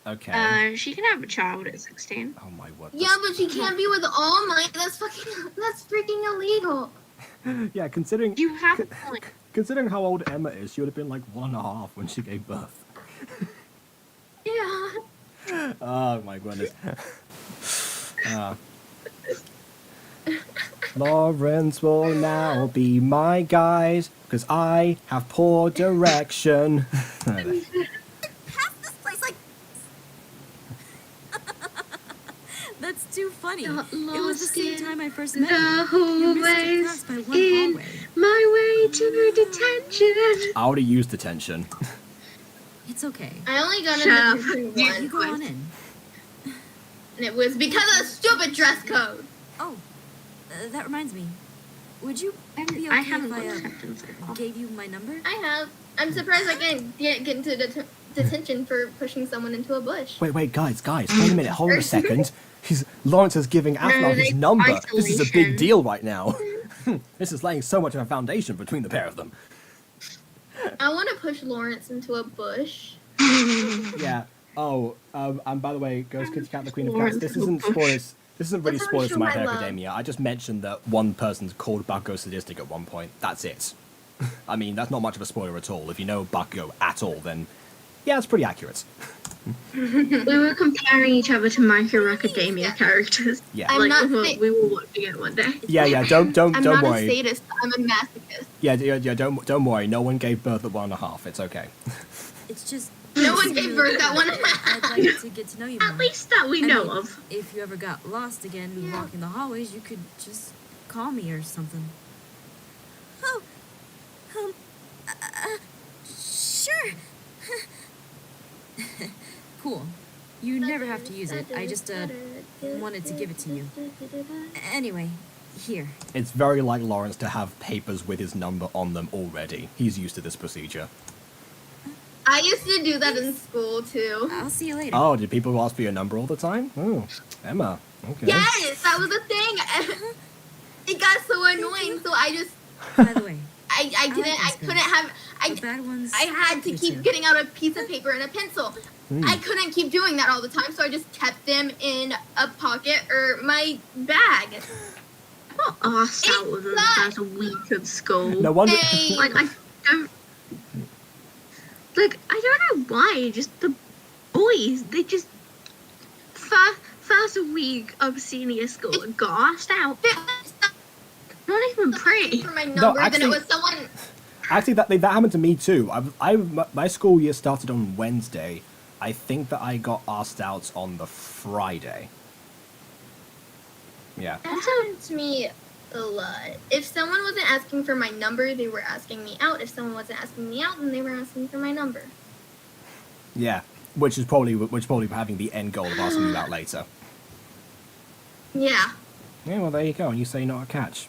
[SPEAKER 1] Okay.
[SPEAKER 3] She can have a child at 16.
[SPEAKER 1] Oh my word.
[SPEAKER 2] Yeah, but she can't be with All Might. That's freaking illegal.
[SPEAKER 1] Yeah, considering
[SPEAKER 3] You have a point.
[SPEAKER 1] considering how old Emma is, she would have been like 1.5 when she gave birth.
[SPEAKER 2] Yeah.
[SPEAKER 1] Oh my goodness. Lawrence will now be my guide, because I have poor direction.
[SPEAKER 4] Past this place like
[SPEAKER 9] That's too funny.
[SPEAKER 3] Got
[SPEAKER 9] It was the
[SPEAKER 3] lost
[SPEAKER 9] same
[SPEAKER 3] in
[SPEAKER 9] time I first met you.
[SPEAKER 3] The
[SPEAKER 9] You missed your
[SPEAKER 3] hallways
[SPEAKER 9] class by one
[SPEAKER 3] in
[SPEAKER 9] hallway.
[SPEAKER 3] my way to detention.
[SPEAKER 1] I would have used detention.
[SPEAKER 9] It's okay.
[SPEAKER 2] I only got
[SPEAKER 3] Shut up.
[SPEAKER 2] into
[SPEAKER 9] You
[SPEAKER 2] one,
[SPEAKER 9] go on in.
[SPEAKER 2] and it was because of the stupid dress code.
[SPEAKER 9] Oh, that reminds me. Would you be okay
[SPEAKER 3] I haven't
[SPEAKER 9] if
[SPEAKER 3] got
[SPEAKER 9] I
[SPEAKER 3] detention so far.
[SPEAKER 9] gave you my number?
[SPEAKER 2] I have. I'm surprised I can't get into detention for pushing someone into a bush.
[SPEAKER 1] Wait, guys, wait a minute, hold on a second. Lawrence is giving Aphmau his number. This is a big
[SPEAKER 3] isolation.
[SPEAKER 1] deal right now. This is laying so much of a foundation between the pair of them.
[SPEAKER 2] I want to push Lawrence into a bush.
[SPEAKER 1] Yeah. Oh, and by the way, Ghost Kitty Cat, the Queen of Cats, this isn't spoilers. This isn't really
[SPEAKER 2] That's how I
[SPEAKER 1] spoilers to
[SPEAKER 2] show
[SPEAKER 1] My
[SPEAKER 2] my
[SPEAKER 1] Hero
[SPEAKER 2] love.
[SPEAKER 1] Academia. I just mentioned that one person's called Bakugo sadistic at one point. That's it. I mean, that's not much of a spoiler at all. If you know Bakugo at all, then yeah, it's pretty accurate.
[SPEAKER 3] We were comparing each other to My Hero Academia characters.
[SPEAKER 1] Yeah.
[SPEAKER 2] I'm
[SPEAKER 3] Like,
[SPEAKER 2] not
[SPEAKER 3] we were watching it one day.
[SPEAKER 1] Yeah. Don't
[SPEAKER 2] I'm not
[SPEAKER 1] worry.
[SPEAKER 2] a sadist. I'm a masochist.
[SPEAKER 1] Yeah. Don't worry. No one gave birth at 1.5. It's okay.
[SPEAKER 9] It's just.
[SPEAKER 2] No one gave birth at one.
[SPEAKER 9] I'd like to get to know you more.
[SPEAKER 3] At least that we
[SPEAKER 9] I
[SPEAKER 3] know
[SPEAKER 9] mean,
[SPEAKER 3] of.
[SPEAKER 9] If you ever got lost again
[SPEAKER 2] Yeah.
[SPEAKER 9] walking the hallways, you could just call me or something.
[SPEAKER 4] oh, sure.
[SPEAKER 9] Cool. You never have to use it. I just wanted to give it to you. Anyway, here.
[SPEAKER 1] It's very like Lawrence to have papers with his number on them already. He's used to this procedure.
[SPEAKER 2] I used to do that in school too.
[SPEAKER 9] I'll see you later.
[SPEAKER 1] Oh, did people ask for your number all the time? Oh, Emma. Okay.
[SPEAKER 2] Yes, that was the thing. It got so annoying, so I just
[SPEAKER 9] By the way,
[SPEAKER 2] I couldn't have
[SPEAKER 9] the bad ones.
[SPEAKER 2] I had to
[SPEAKER 9] me
[SPEAKER 2] keep
[SPEAKER 9] too.
[SPEAKER 2] getting out a piece of paper and a pencil. I couldn't keep doing that all the time, so I just kept them in a pocket or my bag.
[SPEAKER 3] Not asked out of them
[SPEAKER 2] sucks.
[SPEAKER 3] as a week of school.
[SPEAKER 1] No wonder.
[SPEAKER 2] Hey,
[SPEAKER 3] Like, I don't. Like, I don't know why. Just the boys, they just. First week of senior school, got asked out. Not even pretty.
[SPEAKER 2] for my number, then
[SPEAKER 1] actually-
[SPEAKER 2] it was someone.
[SPEAKER 1] Actually, that happened to me too. My school year started on Wednesday. I think that I got asked out on the Friday. Yeah.
[SPEAKER 2] That happened to me a lot. If someone wasn't asking for my number, they were asking me out. If someone wasn't asking me out, then they were asking for my number.
[SPEAKER 1] Yeah. Which is probably having the end goal of asking you out later.
[SPEAKER 2] Yeah.
[SPEAKER 1] Yeah, well, there you go. And you say not a catch.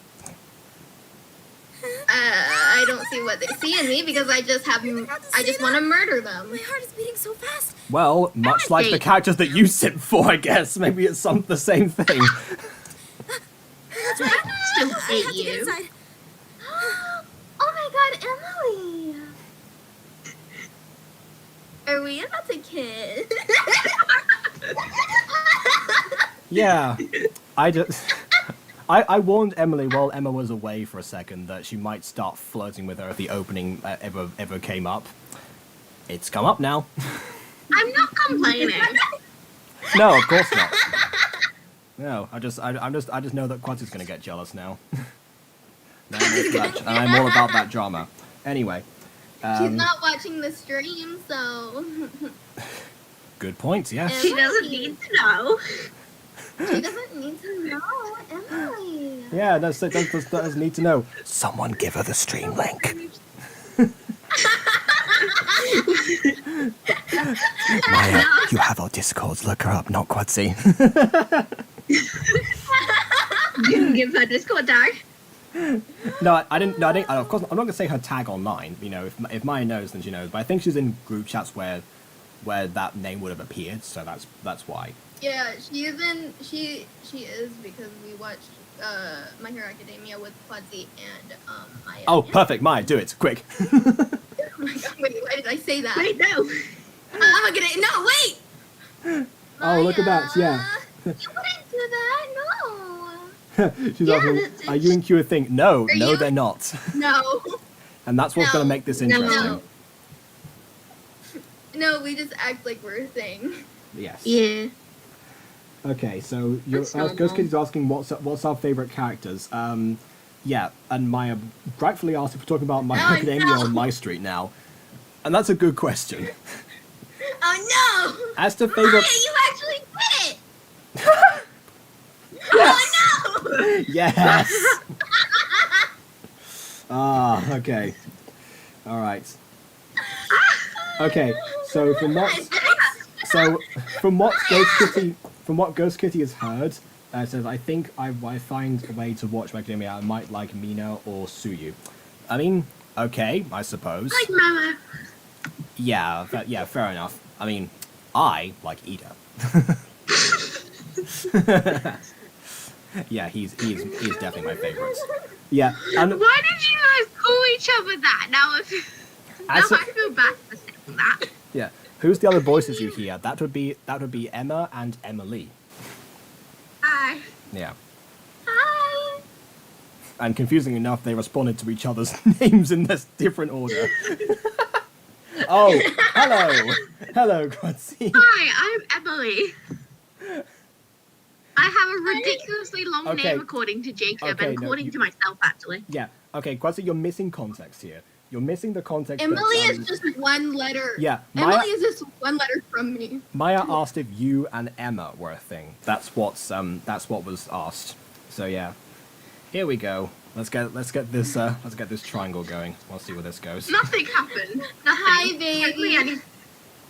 [SPEAKER 2] I don't see what they see in me because I just want to murder them.
[SPEAKER 4] My heart is beating so fast.
[SPEAKER 1] Well, much like the
[SPEAKER 3] hate-
[SPEAKER 1] characters that you sit for, I guess. Maybe it's the same thing.
[SPEAKER 4] That's right.
[SPEAKER 3] Still
[SPEAKER 4] I
[SPEAKER 3] hate
[SPEAKER 4] have to get
[SPEAKER 3] you.
[SPEAKER 4] inside.
[SPEAKER 2] Oh my god, Emily! Are we about to kiss?
[SPEAKER 1] Yeah. I warned Emily while Emma was away for a second that she might start flirting with her if the opening ever came up. It's come up now.
[SPEAKER 3] I'm not complaining.
[SPEAKER 1] No, of course not. No, I just know that Quadzy's gonna get jealous now. And I'm all about that drama. Anyway,
[SPEAKER 2] She's not watching the stream, so
[SPEAKER 1] good point. Yes.
[SPEAKER 3] She doesn't need to know.
[SPEAKER 2] she doesn't need to know, Emily.
[SPEAKER 1] Yeah, does need to know. Someone give her the stream link. Maya, you have our Discords. Look her up, not Quadzy.
[SPEAKER 3] You can give her Discord tag.
[SPEAKER 1] No, I didn't. Of course, I'm not gonna say her tag online. You know, if Maya knows, then she knows. But I think she's in group chats where that name would have appeared. So that's why.
[SPEAKER 2] Yeah, she is because we watched My Hero Academia with Quadzy and Maya.
[SPEAKER 1] Oh, perfect, Maya, do it quick.
[SPEAKER 2] Oh my god, wait, why did I say that?
[SPEAKER 3] Wait, no.
[SPEAKER 2] I'm gonna get it. No, wait!
[SPEAKER 1] Oh, look at that, yeah.
[SPEAKER 2] You wouldn't do that, no.
[SPEAKER 1] She's
[SPEAKER 3] Yeah,
[SPEAKER 1] asking,
[SPEAKER 3] that's-
[SPEAKER 1] are you and Q a thing? No,
[SPEAKER 2] Are
[SPEAKER 1] no,
[SPEAKER 2] you?
[SPEAKER 1] they're not.
[SPEAKER 2] No.
[SPEAKER 1] And that's what's
[SPEAKER 2] No.
[SPEAKER 1] going to make this
[SPEAKER 3] No.
[SPEAKER 1] interesting.
[SPEAKER 2] No, we just act like we're a thing.
[SPEAKER 1] Yes.
[SPEAKER 3] Yeah.
[SPEAKER 1] Okay, so
[SPEAKER 3] That's normal.
[SPEAKER 1] Ghost Kitty's asking what's our favorite characters. Yeah, and Maya rightfully asked if we're talking about My
[SPEAKER 2] Oh,
[SPEAKER 1] Academia
[SPEAKER 2] no.
[SPEAKER 1] or MyStreet now. And that's a good question.
[SPEAKER 2] Oh no!
[SPEAKER 1] As to
[SPEAKER 2] Maya,
[SPEAKER 1] favorite...
[SPEAKER 2] you actually did it! Oh no!
[SPEAKER 1] Yes! Ah, okay. Alright. Okay, so from what Ghost Kitty has heard, it says, I think I find a way to watch My Academia. I might like Mina or Suyu. I mean, okay, I suppose.
[SPEAKER 3] Like Mama.
[SPEAKER 1] Yeah, yeah, fair enough. I mean, I like Ida. Yeah, he's definitely my favorite. Yeah, and
[SPEAKER 3] Why did you guys call each other that? Now,
[SPEAKER 1] as
[SPEAKER 3] now
[SPEAKER 1] a-
[SPEAKER 3] I feel bad for saying that.
[SPEAKER 1] yeah, who's the other voices you hear? That would be Emma and Emily.
[SPEAKER 3] Hi.
[SPEAKER 1] Yeah.
[SPEAKER 2] Hi!
[SPEAKER 1] And confusing enough, they responded to each other's names in this different order. Oh, hello! Hello, Quincy.
[SPEAKER 3] Hi, I'm Emily. I have a ridiculously long
[SPEAKER 1] Okay.
[SPEAKER 3] name according to Jacob
[SPEAKER 1] Okay,
[SPEAKER 3] and
[SPEAKER 1] no,
[SPEAKER 3] according
[SPEAKER 1] you-
[SPEAKER 3] to myself, actually.
[SPEAKER 1] Yeah, okay, Quincy, you're missing context here. You're missing the context
[SPEAKER 2] Emily
[SPEAKER 1] that,
[SPEAKER 2] is just one letter.
[SPEAKER 1] yeah, Maya,
[SPEAKER 2] Emily is just one letter from me.
[SPEAKER 1] Maya asked if you and Emma were a thing. That's what was asked. So yeah. Here we go. Let's get this triangle going. We'll see where this goes.
[SPEAKER 3] Nothing happened. Nothing.
[SPEAKER 2] Hi, baby.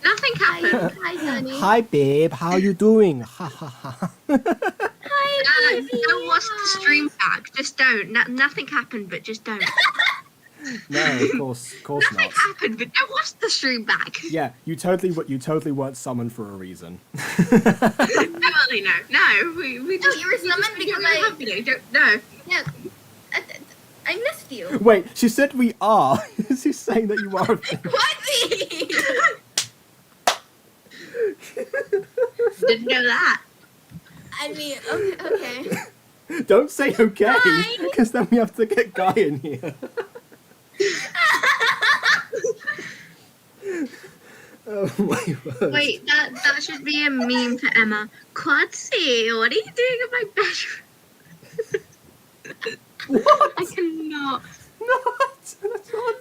[SPEAKER 3] Nothing
[SPEAKER 2] Hi,
[SPEAKER 3] happened.
[SPEAKER 2] hi, honey.
[SPEAKER 1] Hi babe, how you doing? Ha ha ha.
[SPEAKER 2] Hi, baby.
[SPEAKER 3] Don't watch the stream back. Just don't. Nothing happened, but just don't.
[SPEAKER 1] No, of course
[SPEAKER 3] Nothing
[SPEAKER 1] not.
[SPEAKER 3] happened, but don't watch the stream back.
[SPEAKER 1] Yeah, you totally weren't summoned for a reason.
[SPEAKER 3] Totally no. No, we just.
[SPEAKER 2] No, you were summoned because
[SPEAKER 3] No.
[SPEAKER 2] Yeah. I missed you.
[SPEAKER 1] Wait, she said we are. She's saying that you are a thing.
[SPEAKER 2] Quincy!
[SPEAKER 3] Didn't know that.
[SPEAKER 2] I mean, okay.
[SPEAKER 1] Don't say okay,
[SPEAKER 2] Hi.
[SPEAKER 1] because then we have to get Guy in here. Oh my word.
[SPEAKER 3] Wait, that should be a meme for Emma. Quincy, what are you doing in my bedroom?
[SPEAKER 1] What?
[SPEAKER 3] I cannot.
[SPEAKER 1] Not. That's not.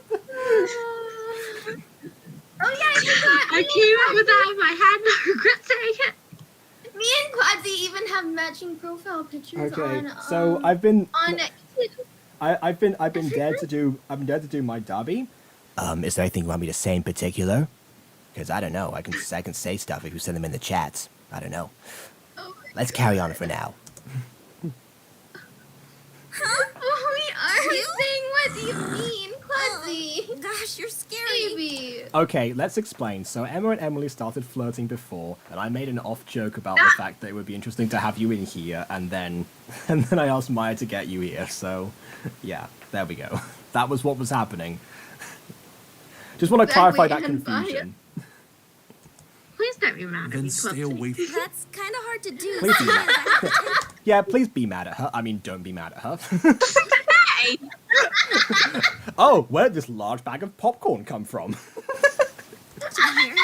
[SPEAKER 2] Oh yeah, I forgot.
[SPEAKER 3] I came up with that in my head and I regret saying it.
[SPEAKER 2] Me and Quadzy even have matching profile pictures
[SPEAKER 1] Okay,
[SPEAKER 2] on.
[SPEAKER 1] so I've been
[SPEAKER 2] on.
[SPEAKER 1] I've been dared to do my derby. Is there anything you want me to say in particular? Because I don't know. I can say stuff if you send them in the chats. I don't know. Let's carry on for now.
[SPEAKER 2] We are saying, what do you mean, Quadzy?
[SPEAKER 4] Oh, gosh, you're scary.
[SPEAKER 2] Baby.
[SPEAKER 1] Okay, let's explain. So Emma and Emily started flirting before, and I made an off joke about the fact that it would be interesting to have you in here, and then I asked Maya to get you here. So, yeah, there we go. That was what was happening. Just want to clarify that
[SPEAKER 2] Exactly, and Maya-
[SPEAKER 1] confusion.
[SPEAKER 3] Please don't be mad at
[SPEAKER 6] Then
[SPEAKER 3] me,
[SPEAKER 6] stay
[SPEAKER 3] Quincy.
[SPEAKER 6] away from
[SPEAKER 4] That's kind of hard to do.
[SPEAKER 1] Please be
[SPEAKER 4] seeing
[SPEAKER 1] mad.
[SPEAKER 4] as I have to take
[SPEAKER 1] Yeah, please be mad at her. I mean, don't be mad at her.
[SPEAKER 3] Hey!
[SPEAKER 1] Oh, where did this large bag of popcorn come from?
[SPEAKER 4] you here.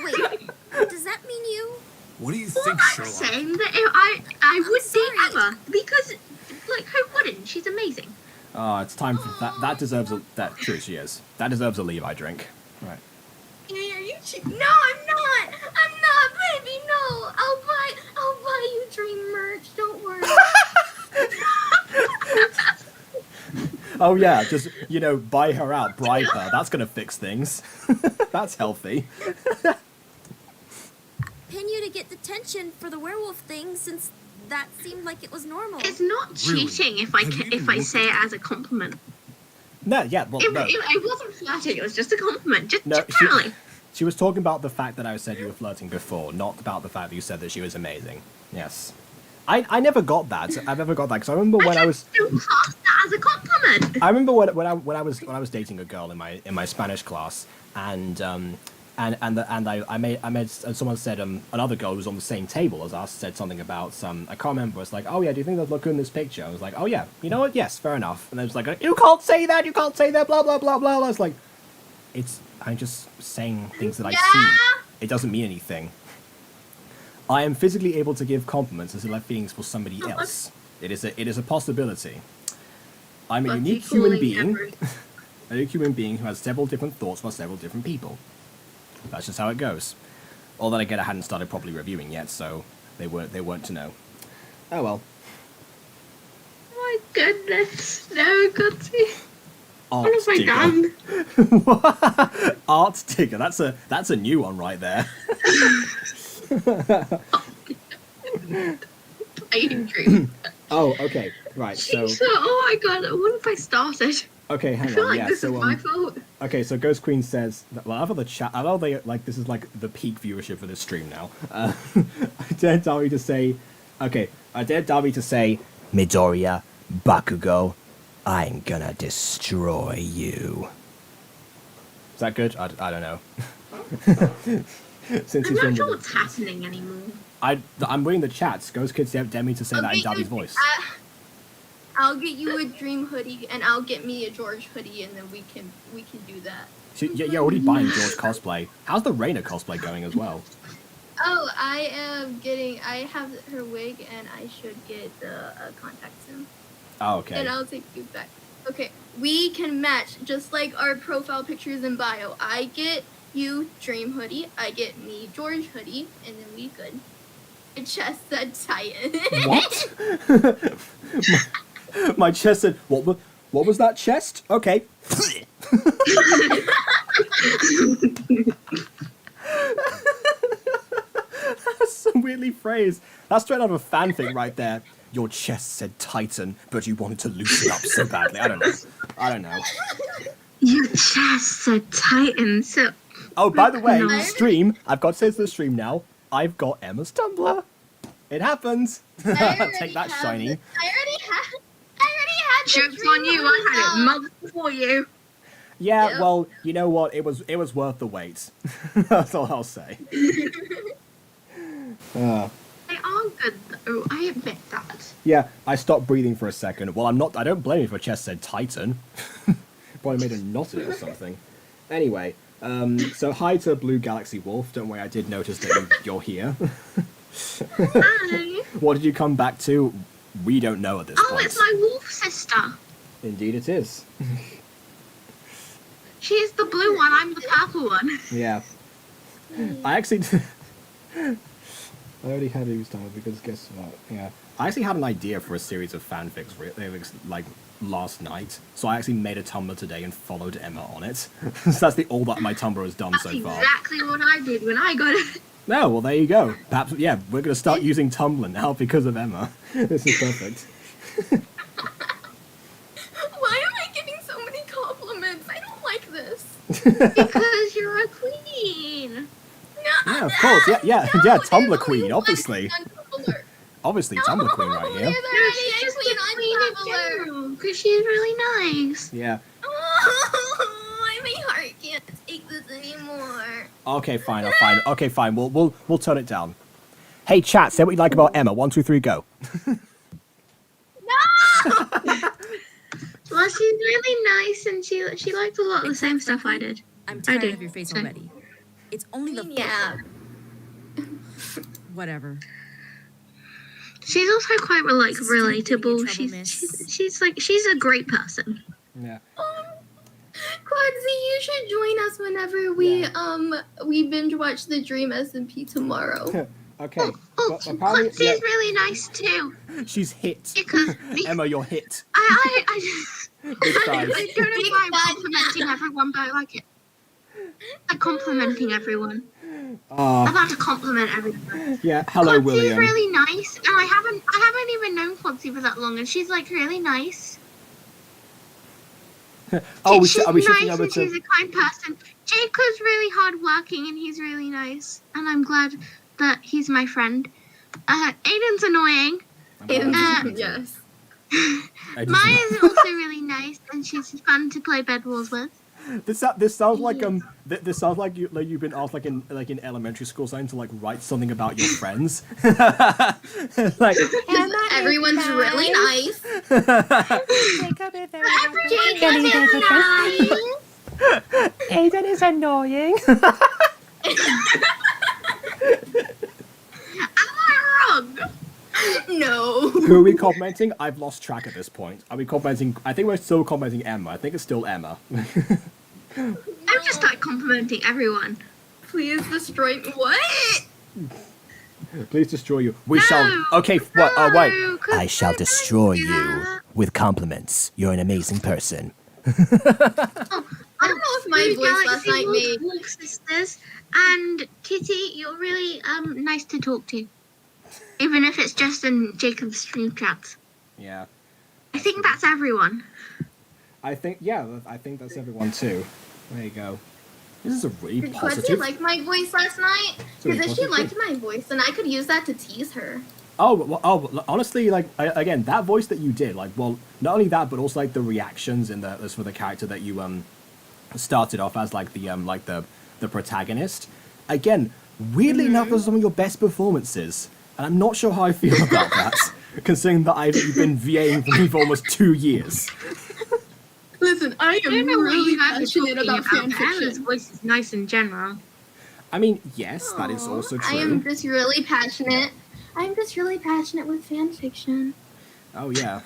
[SPEAKER 4] Wait, does that mean you?
[SPEAKER 6] What do you
[SPEAKER 3] Well,
[SPEAKER 6] think,
[SPEAKER 3] I'm
[SPEAKER 6] Sherlock?
[SPEAKER 3] saying that if I would
[SPEAKER 4] sorry.
[SPEAKER 3] date Emma because, like, who wouldn't? She's amazing.
[SPEAKER 1] Oh, it's time for that. That deserves a. That true, she is. That deserves a Levi drink. Right.
[SPEAKER 2] Hey, are you No, I'm not. I'm not, baby. No. I'll buy you dream merch. Don't worry.
[SPEAKER 1] Oh yeah, just buy her out, bribe her. That's gonna fix things. That's healthy.
[SPEAKER 4] Pin you to get detention for the werewolf thing, since that seemed like it was normal.
[SPEAKER 3] It's not
[SPEAKER 6] Really?
[SPEAKER 3] cheating if
[SPEAKER 6] Have you
[SPEAKER 3] if I
[SPEAKER 6] looked
[SPEAKER 3] say
[SPEAKER 6] at
[SPEAKER 3] it as a compliment.
[SPEAKER 1] No, yeah, well, no.
[SPEAKER 3] It wasn't flirting. It was just a compliment. Just
[SPEAKER 1] No,
[SPEAKER 3] generally.
[SPEAKER 1] She was talking about the fact that I said you were flirting before, not about the fact that you said that she was amazing. Yes. I never got that. I never got that because I remember when I was.
[SPEAKER 3] Still class that as a compliment.
[SPEAKER 1] I remember when I was dating a girl in my Spanish class, and I made and someone said another girl who was on the same table as us said something about I can't remember. It's like, oh yeah, do you think they'd look good in this picture? I was like, oh yeah, you know what? Yes, fair enough. And they was like, you can't say that, blah blah blah blah. I was like, I'm just saying things that I see. It doesn't mean anything. I am physically able to give compliments as if I have feelings for somebody else. It is a possibility. I'm a unique human being. A unique human being who has several different thoughts about several different people. That's just how it goes. Although again, I hadn't started properly reviewing yet, so they weren't to know. Oh well.
[SPEAKER 3] My goodness. No, Gutsy.
[SPEAKER 1] Art
[SPEAKER 3] What have I done?
[SPEAKER 1] Art digger. That's a new one right there.
[SPEAKER 3] Playing dream.
[SPEAKER 1] Oh, okay, right. So.
[SPEAKER 3] Oh my god, what if I started?
[SPEAKER 1] Okay, hang
[SPEAKER 3] I feel
[SPEAKER 1] on.
[SPEAKER 3] like
[SPEAKER 1] Yeah,
[SPEAKER 3] this
[SPEAKER 1] so
[SPEAKER 3] is my fault.
[SPEAKER 1] okay, so Ghost Queen says, well, I love the chat. I love they like this is like the peak viewership for this stream now. I dare Darby to say,
[SPEAKER 8] Midoriya, Bakugo, I'm gonna destroy you.
[SPEAKER 1] Is that good? I don't know. Since
[SPEAKER 3] I'm
[SPEAKER 1] he's
[SPEAKER 3] not sure what's happening anymore.
[SPEAKER 1] I'm reading the chats. Ghost Kids dare me to say that in Darby's voice.
[SPEAKER 2] I'll get you a Dream hoodie, and I'll get me a George hoodie, and then we can do that.
[SPEAKER 1] So, you're already buying George cosplay. How's the Reina cosplay going as well?
[SPEAKER 2] Oh, I have her wig, and I should get the contacts soon.
[SPEAKER 1] Oh, okay.
[SPEAKER 2] And I'll take you back. Okay, we can match, just like our profile pictures in bio. I get you Dream hoodie, I get me George hoodie, and then we good. My chest said Titan.
[SPEAKER 1] What? My chest said, what was that chest? Okay. That's so weirdly phrased. That's straight out of a fanfic right there. Your chest said Titan, but you wanted to loosen up so badly. I don't know.
[SPEAKER 3] Your chest said Titan, so...
[SPEAKER 1] Oh, by the way,
[SPEAKER 3] No.
[SPEAKER 1] stream, I've got to say to the stream now, I've got Emma's Tumblr. It happens. Take that, shiny.
[SPEAKER 2] I already had the
[SPEAKER 3] Joke's
[SPEAKER 2] Dream
[SPEAKER 3] on you, I had it
[SPEAKER 2] hoodie.
[SPEAKER 3] months before you.
[SPEAKER 1] Yeah,
[SPEAKER 2] Yep.
[SPEAKER 1] well, you know what? It was worth the wait. That's all I'll say.
[SPEAKER 3] They are good though, I admit that.
[SPEAKER 1] Yeah, I stopped breathing for a second. Well, I don't blame you if my chest said Titan. Probably made a knot in it or something. Anyway, so hi to Blue Galaxy Wolf. Don't worry, I did notice that you're here.
[SPEAKER 3] Hi.
[SPEAKER 1] What did you come back to? We don't know at this
[SPEAKER 3] Oh,
[SPEAKER 1] point.
[SPEAKER 3] it's my wolf sister.
[SPEAKER 1] Indeed it is.
[SPEAKER 3] She's the blue one, I'm the purple one.
[SPEAKER 1] Yeah. I actually... I already had it used on it because guess what? Yeah. I actually had an idea for a series of fanfics like last night. So I actually made a Tumblr today and followed Emma on it. So that's all that my Tumblr has done
[SPEAKER 3] That's
[SPEAKER 1] so far.
[SPEAKER 3] exactly what I did when I got it.
[SPEAKER 1] No, well there you go. Perhaps, yeah, we're going to start using Tumblr now because of Emma. This is perfect.
[SPEAKER 2] Why am I getting so many compliments? I don't like this.
[SPEAKER 3] Because you're a queen.
[SPEAKER 2] No,
[SPEAKER 1] Yeah, of course. Yeah,
[SPEAKER 2] no,
[SPEAKER 1] yeah,
[SPEAKER 2] there's
[SPEAKER 1] Tumblr
[SPEAKER 2] only
[SPEAKER 1] queen,
[SPEAKER 2] one
[SPEAKER 1] obviously.
[SPEAKER 2] on Tumblr.
[SPEAKER 1] Obviously, Tumblr queen right here.
[SPEAKER 2] There's already a
[SPEAKER 3] She's
[SPEAKER 2] queen
[SPEAKER 3] the
[SPEAKER 2] on
[SPEAKER 3] queen in
[SPEAKER 2] Tumblr.
[SPEAKER 3] general, because she's really nice.
[SPEAKER 1] Yeah.
[SPEAKER 2] Oh, my heart can't take this anymore.
[SPEAKER 1] Okay, fine. Okay, fine. We'll turn it down. Hey, chat. Say what you like about Emma. 1, 2, 3, go.
[SPEAKER 3] Well, she's really nice, and she liked a lot of the same stuff I did.
[SPEAKER 9] I'm tired
[SPEAKER 3] do.
[SPEAKER 9] of your face
[SPEAKER 3] Same.
[SPEAKER 9] already. It's only the
[SPEAKER 2] Yeah.
[SPEAKER 9] whatever.
[SPEAKER 3] She's also quite
[SPEAKER 9] Is this gonna get you in
[SPEAKER 3] relatable.
[SPEAKER 9] trouble, miss?
[SPEAKER 3] She's a great person.
[SPEAKER 1] Yeah.
[SPEAKER 2] Quadsy, you should join us whenever we binge watch the Dream SMP tomorrow.
[SPEAKER 1] Okay.
[SPEAKER 3] Oh,
[SPEAKER 1] Well, apparently,
[SPEAKER 3] Quatsy's really nice too.
[SPEAKER 1] she's hit.
[SPEAKER 3] Because
[SPEAKER 1] Emma, you're hit.
[SPEAKER 3] I
[SPEAKER 1] Big
[SPEAKER 3] don't
[SPEAKER 1] size.
[SPEAKER 3] know why I'm complimenting everyone, but I like it. I'm complimenting everyone. I'm about to compliment everyone.
[SPEAKER 1] Yeah. Hello,
[SPEAKER 3] Quatsy's
[SPEAKER 1] William.
[SPEAKER 3] really nice, and I haven't even known Quadsy for that long, and she's like really nice.
[SPEAKER 1] Oh,
[SPEAKER 3] She's
[SPEAKER 1] are we
[SPEAKER 3] nice
[SPEAKER 1] shifting over
[SPEAKER 3] and she's
[SPEAKER 1] to?
[SPEAKER 3] a kind person. Jacob's really hardworking and he's really nice, and I'm glad that he's my friend. Aiden's annoying.
[SPEAKER 2] Yes.
[SPEAKER 3] Maya's also really nice, and she's fun to play Bed Wars with.
[SPEAKER 1] This sounds like this sounds like you've been asked in elementary school something to like write something about your friends. Like
[SPEAKER 2] Everyone's really nice.
[SPEAKER 8] Jacob is very nice. Aiden is annoying.
[SPEAKER 3] Am I wrong?
[SPEAKER 2] No.
[SPEAKER 1] Who are we complimenting? I've lost track at this point. Are we complimenting? I think we're still complimenting Emma. I think it's still Emma.
[SPEAKER 3] I'm just like complimenting everyone.
[SPEAKER 2] Please destroy me. What?
[SPEAKER 1] Please destroy you. We shall. Okay. What? Oh wait.
[SPEAKER 8] I shall destroy you with compliments. You're an amazing person.
[SPEAKER 2] I don't know if my voice last night made.
[SPEAKER 3] Wolf sisters and Kitty, you're really nice to talk to, even if it's just in Jacob's stream chats.
[SPEAKER 1] Yeah.
[SPEAKER 3] I think that's everyone.
[SPEAKER 1] I think that's everyone too. There you go. This is a really
[SPEAKER 2] Did Quincy
[SPEAKER 1] positive.
[SPEAKER 2] like my voice last night?
[SPEAKER 1] Sorry,
[SPEAKER 2] Because she
[SPEAKER 1] positive.
[SPEAKER 2] liked my voice, and I could use that to tease her.
[SPEAKER 1] Honestly, like again, that voice that you did, like, well, not only that, but also like the reactions in the for the character that you started off as, like the protagonist. Again, weirdly enough, those are some of your best performances, and I'm not sure how I feel about that, considering that you've been VAing for me for almost 2 years.
[SPEAKER 2] Listen, I am really passionate about
[SPEAKER 3] Emma's
[SPEAKER 2] fanfiction.
[SPEAKER 3] voice is nice in general.
[SPEAKER 1] I mean, yes, that is also true.
[SPEAKER 2] I am just really passionate. I'm just really passionate with fanfiction.
[SPEAKER 1] Oh yeah.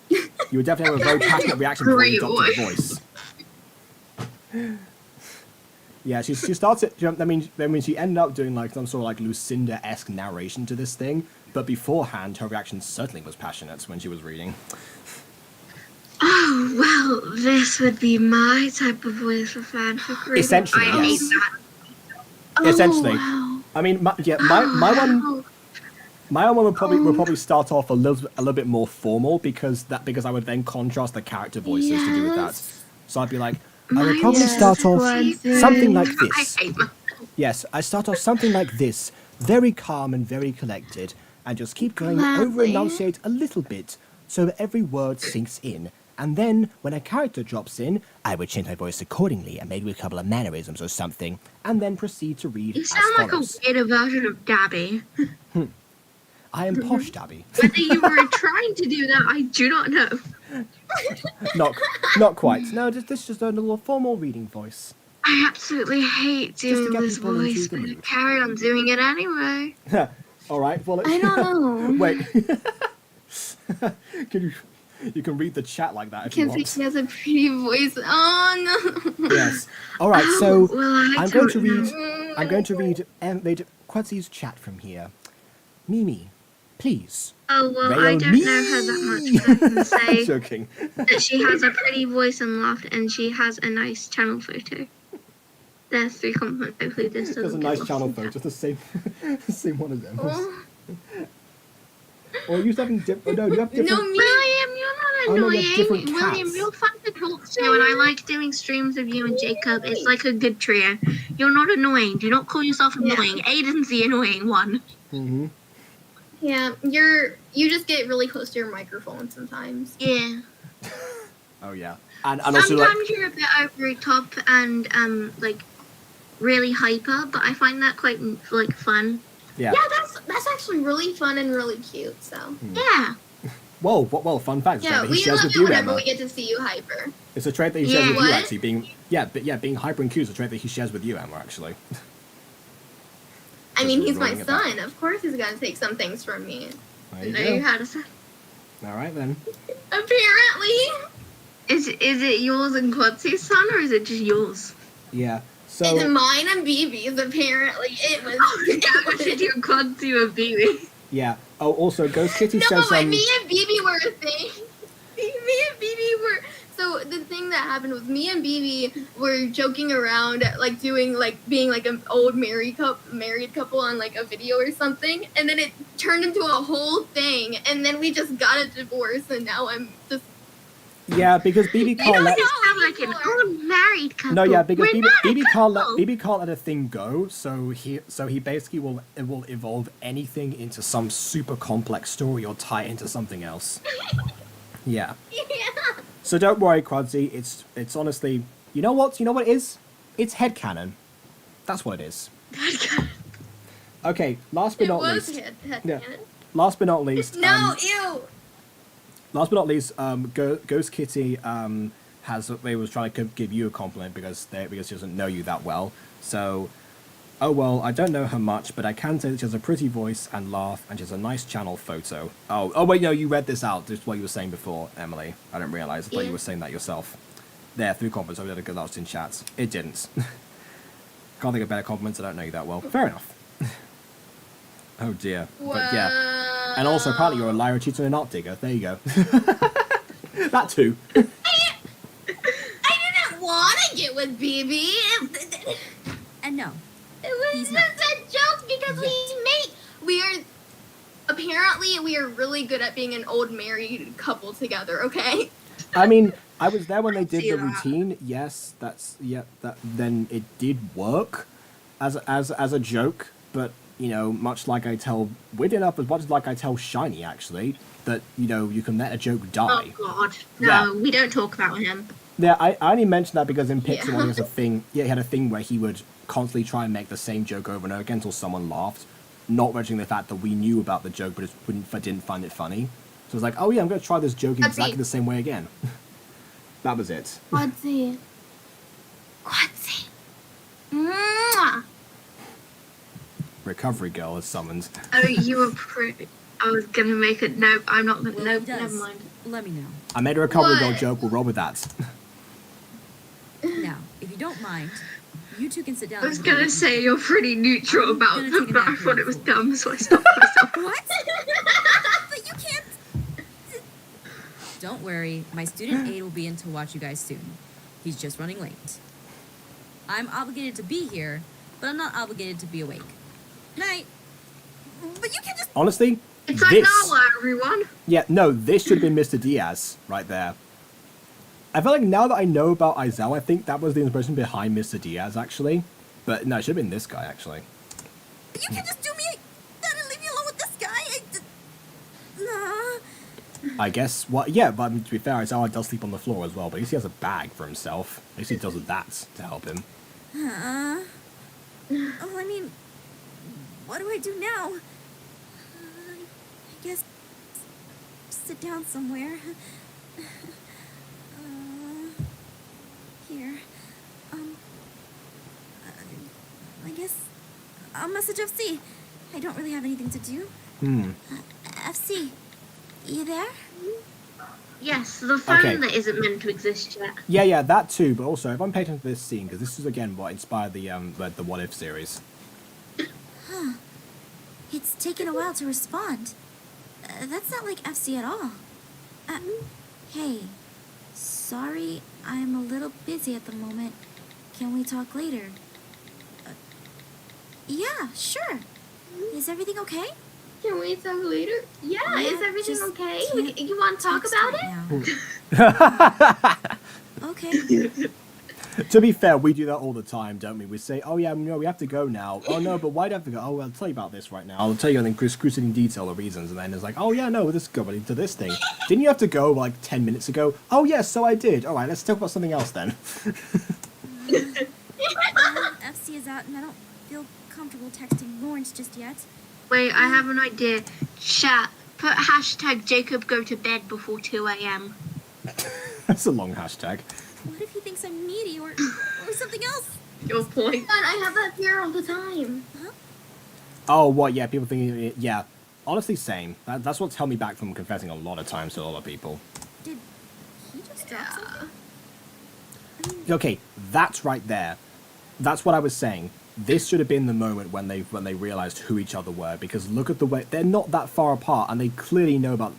[SPEAKER 1] You would definitely have a very passionate reaction before you got to the voice. Yeah, she starts it. I mean, she ended up doing like some sort of like Lucinda-esque narration to this thing, but beforehand, her reaction certainly was passionate when she was reading.
[SPEAKER 3] Oh, well, this would be my type of voice for fanfic reading.
[SPEAKER 1] Essentially,
[SPEAKER 3] I hate
[SPEAKER 1] yes.
[SPEAKER 3] that.
[SPEAKER 1] Essentially,
[SPEAKER 2] Wow.
[SPEAKER 1] I mean, my one. My own one would probably start off a little bit more formal because I would then contrast the character voices to do with that. So I'd be like, I would probably start off something like
[SPEAKER 3] I
[SPEAKER 1] this.
[SPEAKER 3] hate myself.
[SPEAKER 1] Yes, I start off something like this, very calm and very collected, and just keep going over enunciate a little bit so that every word sinks in. And then, when a character drops in, I would change my voice accordingly and maybe a couple of mannerisms or something, and then proceed to read
[SPEAKER 3] You
[SPEAKER 1] as
[SPEAKER 3] sound like a
[SPEAKER 1] follows.
[SPEAKER 3] weirder version of Gabby.
[SPEAKER 1] I am posh, Dabby.
[SPEAKER 3] Whether you were trying to do that, I do not know.
[SPEAKER 1] Not quite. No, this is just a little formal reading voice.
[SPEAKER 3] I absolutely hate
[SPEAKER 1] to
[SPEAKER 3] doing
[SPEAKER 1] get
[SPEAKER 3] this
[SPEAKER 1] people into
[SPEAKER 3] voice,
[SPEAKER 1] the
[SPEAKER 3] but I
[SPEAKER 1] mood.
[SPEAKER 3] carry on doing it anyway.
[SPEAKER 1] All right. Well,
[SPEAKER 2] I don't know.
[SPEAKER 1] Wait. You can read the chat like that if you
[SPEAKER 2] Because
[SPEAKER 1] want.
[SPEAKER 2] she has a pretty voice. Oh no.
[SPEAKER 1] Yes. All right. So
[SPEAKER 3] Well, I
[SPEAKER 1] I'm going to
[SPEAKER 3] don't
[SPEAKER 1] read.
[SPEAKER 2] know.
[SPEAKER 1] I'm going to read Quincy's chat from here. Mimi, please.
[SPEAKER 3] Oh, well,
[SPEAKER 1] Rail
[SPEAKER 3] I don't
[SPEAKER 1] me.
[SPEAKER 3] know her that much, but I can say
[SPEAKER 1] Joking.
[SPEAKER 3] that she has a pretty voice and laugh, and she has a nice channel photo. There's 3 compliments. Hopefully this doesn't
[SPEAKER 1] There's a
[SPEAKER 3] get
[SPEAKER 1] nice
[SPEAKER 3] lost
[SPEAKER 1] channel
[SPEAKER 3] in
[SPEAKER 1] photo,
[SPEAKER 3] that.
[SPEAKER 1] just the same, the same one as them.
[SPEAKER 2] Oh.
[SPEAKER 1] Or use something different. No, you have different.
[SPEAKER 2] No, me.
[SPEAKER 3] William, you're
[SPEAKER 1] Oh,
[SPEAKER 3] not
[SPEAKER 1] no,
[SPEAKER 3] annoying.
[SPEAKER 1] you have different
[SPEAKER 3] William,
[SPEAKER 1] cats.
[SPEAKER 3] you're fun to talk to, and I like doing streams of you and Jacob. It's like a good trio. You're not annoying. Do not call yourself annoying. Aiden's the annoying one.
[SPEAKER 1] Mm-hmm.
[SPEAKER 2] Yeah, you just get really close to your microphone sometimes.
[SPEAKER 3] Yeah.
[SPEAKER 1] Oh yeah. And also
[SPEAKER 3] Sometimes
[SPEAKER 1] like.
[SPEAKER 3] you're a bit over the top and like really hyper, but I find that quite like fun.
[SPEAKER 1] Yeah.
[SPEAKER 2] Yeah, that's actually really fun and really cute. So
[SPEAKER 3] Yeah.
[SPEAKER 1] Well, fun fact.
[SPEAKER 2] yeah,
[SPEAKER 1] that he
[SPEAKER 2] we
[SPEAKER 1] shares
[SPEAKER 2] love
[SPEAKER 1] with
[SPEAKER 2] it
[SPEAKER 1] you,
[SPEAKER 2] whenever
[SPEAKER 1] Emma.
[SPEAKER 2] we get to see you hyper.
[SPEAKER 1] It's a trait that he shares with you,
[SPEAKER 2] What?
[SPEAKER 1] actually. Being hyper and cute is a trait that he shares with you, Emma, actually.
[SPEAKER 2] I mean,
[SPEAKER 1] Just
[SPEAKER 2] he's my
[SPEAKER 1] rolling it back.
[SPEAKER 2] son. Of course, he's gonna take some things from me.
[SPEAKER 1] There you
[SPEAKER 3] Know you
[SPEAKER 1] go.
[SPEAKER 3] how to say.
[SPEAKER 1] All right then.
[SPEAKER 2] Apparently.
[SPEAKER 3] Is it yours and Quincy's son, or is it just yours?
[SPEAKER 1] Yeah.
[SPEAKER 2] It's
[SPEAKER 1] So
[SPEAKER 2] mine and BB's. Apparently, it was.
[SPEAKER 3] What did you Quincy with baby?
[SPEAKER 1] yeah. Oh, also, Ghost Kitty
[SPEAKER 2] No,
[SPEAKER 1] says
[SPEAKER 2] but me and BB were a thing. Me and BB were. So the thing that happened was me and BB were joking around, like doing like being like an old married couple on like a video or something, and then it turned into a whole thing, and then we just got a divorce, and now I'm just.
[SPEAKER 1] Yeah, because BB can't
[SPEAKER 3] You
[SPEAKER 1] let.
[SPEAKER 3] just sound like an old married couple.
[SPEAKER 1] No, yeah, because
[SPEAKER 3] We're
[SPEAKER 1] BB,
[SPEAKER 3] not a
[SPEAKER 1] BB can't let
[SPEAKER 3] couple.
[SPEAKER 1] BB can't let a thing go. So he basically will evolve anything into some super complex story or tie it into something else. Yeah.
[SPEAKER 2] Yeah.
[SPEAKER 1] So don't worry, Quadzy. It's honestly You know what? You know what it is? It's headcanon. That's what it is. Okay, last but
[SPEAKER 2] It
[SPEAKER 1] not
[SPEAKER 2] was
[SPEAKER 1] least.
[SPEAKER 2] head
[SPEAKER 1] Yeah.
[SPEAKER 2] cannon.
[SPEAKER 1] Last but not least.
[SPEAKER 2] No, ew.
[SPEAKER 1] Last but not least, Ghost Kitty was trying to give you a compliment because she doesn't know you that well. So, oh well, I don't know her much, but I can say that she has a pretty voice and laugh, and she has a nice channel photo. Oh wait, no, you read this out. This is what you were saying before, Emily. I didn't realize. I thought you were saying that yourself. There, through compliments. I would have got lost in chats. It didn't. Can't think of better compliments. I don't know you that well. Fair enough. Oh dear. But yeah. And also, apparently, you're a liar, a cheater, and an art digger. There you go. That too.
[SPEAKER 2] I didn't want to get with BB.
[SPEAKER 9] And no,
[SPEAKER 2] It was just a joke because we are really good at being an old married couple together, okay?
[SPEAKER 1] I mean, I was there when they did
[SPEAKER 3] See
[SPEAKER 1] the
[SPEAKER 3] that.
[SPEAKER 1] routine. Yes, then it did work as a joke, but you know, much like I tell Weird enough, as much like I tell Shiny actually, that you know you can let a joke die.
[SPEAKER 3] Oh God, no,
[SPEAKER 1] Yeah.
[SPEAKER 3] we don't talk about him.
[SPEAKER 1] Yeah, I only mentioned that because in Pixel
[SPEAKER 2] Yeah.
[SPEAKER 1] he has a thing. Yeah, he had a thing where he would constantly try and make the same joke over and over again until someone laughed, not mentioning the fact that we knew about the joke but didn't find it funny. So it's like, oh yeah, I'm going to try this joke in exactly the same way again. That was it.
[SPEAKER 2] Quadzy. Mwah.
[SPEAKER 1] Recovery girl is summoned.
[SPEAKER 3] Oh, you were pretty. I was gonna make it. No, I'm not.
[SPEAKER 9] well,
[SPEAKER 3] No,
[SPEAKER 9] if it does,
[SPEAKER 3] never mind.
[SPEAKER 9] let me know.
[SPEAKER 1] I made a recovery girl
[SPEAKER 2] What?
[SPEAKER 1] joke. We'll roll with that.
[SPEAKER 9] Now, if you don't mind, you two can sit down.
[SPEAKER 3] I was
[SPEAKER 9] and
[SPEAKER 3] gonna
[SPEAKER 9] hold.
[SPEAKER 3] say you're pretty neutral
[SPEAKER 9] I'm
[SPEAKER 3] about
[SPEAKER 9] gonna
[SPEAKER 3] them,
[SPEAKER 9] take a
[SPEAKER 3] but I
[SPEAKER 9] nap
[SPEAKER 3] thought it was
[SPEAKER 9] before.
[SPEAKER 3] dumb, so I stopped myself.
[SPEAKER 4] What? But you can't.
[SPEAKER 9] Don't worry, my student aide will be in to watch you guys soon. He's just running late. I'm obligated to be here, but I'm not obligated to be awake. Night.
[SPEAKER 4] But you can just.
[SPEAKER 1] Honestly,
[SPEAKER 3] It's like Nala, everyone.
[SPEAKER 1] Yeah, no, this should have been Mr. Diaz right there. I feel like now that I know about Aizel, I think that was the inspiration behind Mr. Diaz, actually. But no, it should have been this guy, actually.
[SPEAKER 4] You can just do me that and leave me alone with this guy.
[SPEAKER 1] I guess, yeah, but to be fair, Aizel does sleep on the floor as well, but at least he has a bag for himself. At least he does that to help him.
[SPEAKER 4] Oh, I mean, what do I do now? I guess sit down somewhere. Here. I guess I'll message FC. I don't really have anything to do. FC, you there?
[SPEAKER 3] Yes, the phone
[SPEAKER 1] Okay.
[SPEAKER 3] that isn't meant to exist yet.
[SPEAKER 1] Yeah, that too, but also, if I'm paying attention to this scene, because this is, again, what inspired the What If series.
[SPEAKER 4] It's taken a while to respond. That's not like FC at all. Hey, sorry, I'm a little busy at the moment. Can we talk later? Yeah, sure. Is everything okay?
[SPEAKER 2] Can we talk later? Yeah,
[SPEAKER 4] Yeah,
[SPEAKER 2] is everything
[SPEAKER 4] just
[SPEAKER 2] okay?
[SPEAKER 4] can't
[SPEAKER 2] You want to talk
[SPEAKER 4] text
[SPEAKER 2] about it?
[SPEAKER 4] right now. Okay.
[SPEAKER 1] To be fair, we do that all the time, don't we? We say, oh yeah, no, we have to go now. Oh no, but why do I have to go? Oh, well, I'll tell you about this right now. I'll tell you in excruciating detail the reasons, and then it's like, oh yeah, no, this is going to this thing. Didn't you have to go like 10 minutes ago? Oh yes, so I did. All right, let's talk about something else then.
[SPEAKER 4] FC is out and I don't feel comfortable texting Lawrence just yet.
[SPEAKER 3] Wait, I have an idea. Chat, put hashtag Jacob go to bed before 2 a.m.
[SPEAKER 1] That's a long hashtag.
[SPEAKER 4] What if he thinks I'm needy or something else?
[SPEAKER 3] Your point.
[SPEAKER 2] God, I have that fear all the time.
[SPEAKER 1] Oh, what? Yeah, people think. Yeah, honestly, same. That's what's held me back from confessing a lot of times to a lot of people.
[SPEAKER 4] Did he just drop something?
[SPEAKER 1] Okay, that's right there. That's what I was saying. This should have been the moment when they realized who each other were, because look at the way they're not that far apart, and they clearly know about.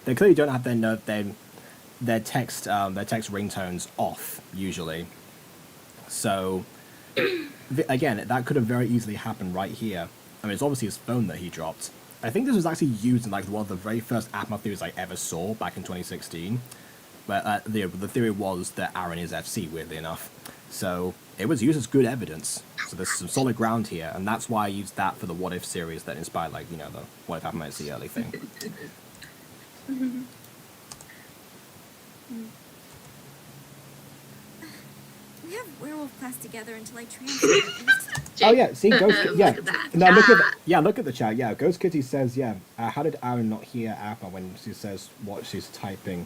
[SPEAKER 1] They clearly don't have their text ringtones off usually. So again, that could have very easily happened right here. I mean, it's obviously his phone that he dropped. I think this was actually used in like one of the very first Aphmau theories I ever saw back in 2016. Where the theory was that Aaron is FC, weirdly enough. So it was used as good evidence. So there's some solid ground here, and that's why I used that for the What If series that inspired, like, you know, the What If Aphmau is the early thing.
[SPEAKER 4] We have werewolf class together until I transfer.
[SPEAKER 1] Oh yeah, see, Ghost. Yeah,
[SPEAKER 3] Look at that.
[SPEAKER 1] no, look at the chat. Yeah, Ghost Kitty says, yeah. How did Aaron not hear Aphmau when she says what she's typing?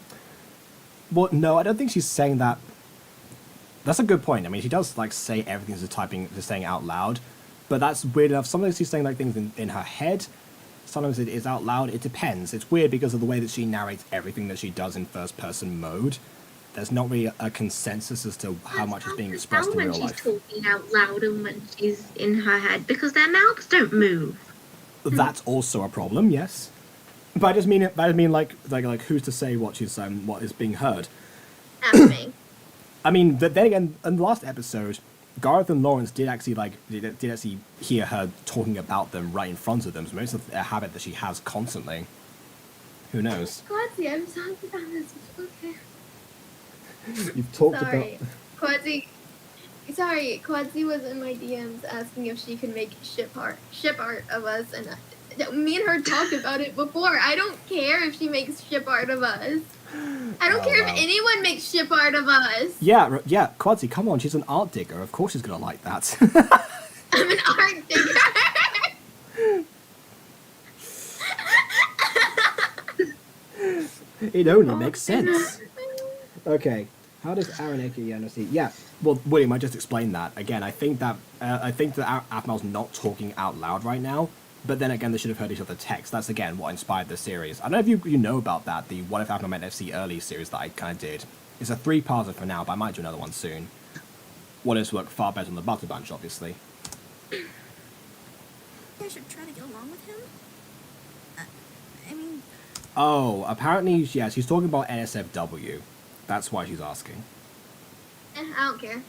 [SPEAKER 1] Well, no, I don't think she's saying that. That's a good point. I mean, she does like say everything she's saying out loud, but that's weird enough. Sometimes she's saying like things in her head. Sometimes it is out loud. It depends. It's weird because of the way that she narrates everything that she does in first-person mode. There's not really a consensus as to how much is being expressed in real life.
[SPEAKER 3] When she's talking out loud and when she's in her head, because their mouths don't move.
[SPEAKER 1] That's also a problem, yes. But I just mean like who's to say what is being heard?
[SPEAKER 2] Ask me.
[SPEAKER 1] I mean, then again, in the last episode, Gareth and Lawrence did actually hear her talking about them right in front of them. So maybe it's a habit that she has constantly. Who knows?
[SPEAKER 2] Quadzi, I'm sorry about this. Okay.
[SPEAKER 1] You've talked
[SPEAKER 2] Sorry.
[SPEAKER 1] about.
[SPEAKER 2] Quadzi was in my DMs asking if she could make ship art of us, and me and her talked about it before. I don't care if she makes ship art of us. I don't care if anyone makes ship art of us.
[SPEAKER 1] Yeah, Quadzi, come on, she's an art digger. Of course she's gonna like that.
[SPEAKER 2] I'm an art digger.
[SPEAKER 1] It only makes sense. Okay, how does Aaron aka NFC? Yeah, well, William, I just explained that. Again, I think that Aphmau's not talking out loud right now, but then again, they should have heard each other text. That's, again, what inspired the series. I don't know if you know about that, the What If Aphmau Met FC early series that I kind of did. It's a 3-parter for now, but I might do another one soon. One is work far better than the Butter Bunch, obviously.
[SPEAKER 4] I should try to get along with him. I mean,
[SPEAKER 1] Oh, apparently, yeah, she's talking about NSFW. That's why she's asking.
[SPEAKER 2] I don't care.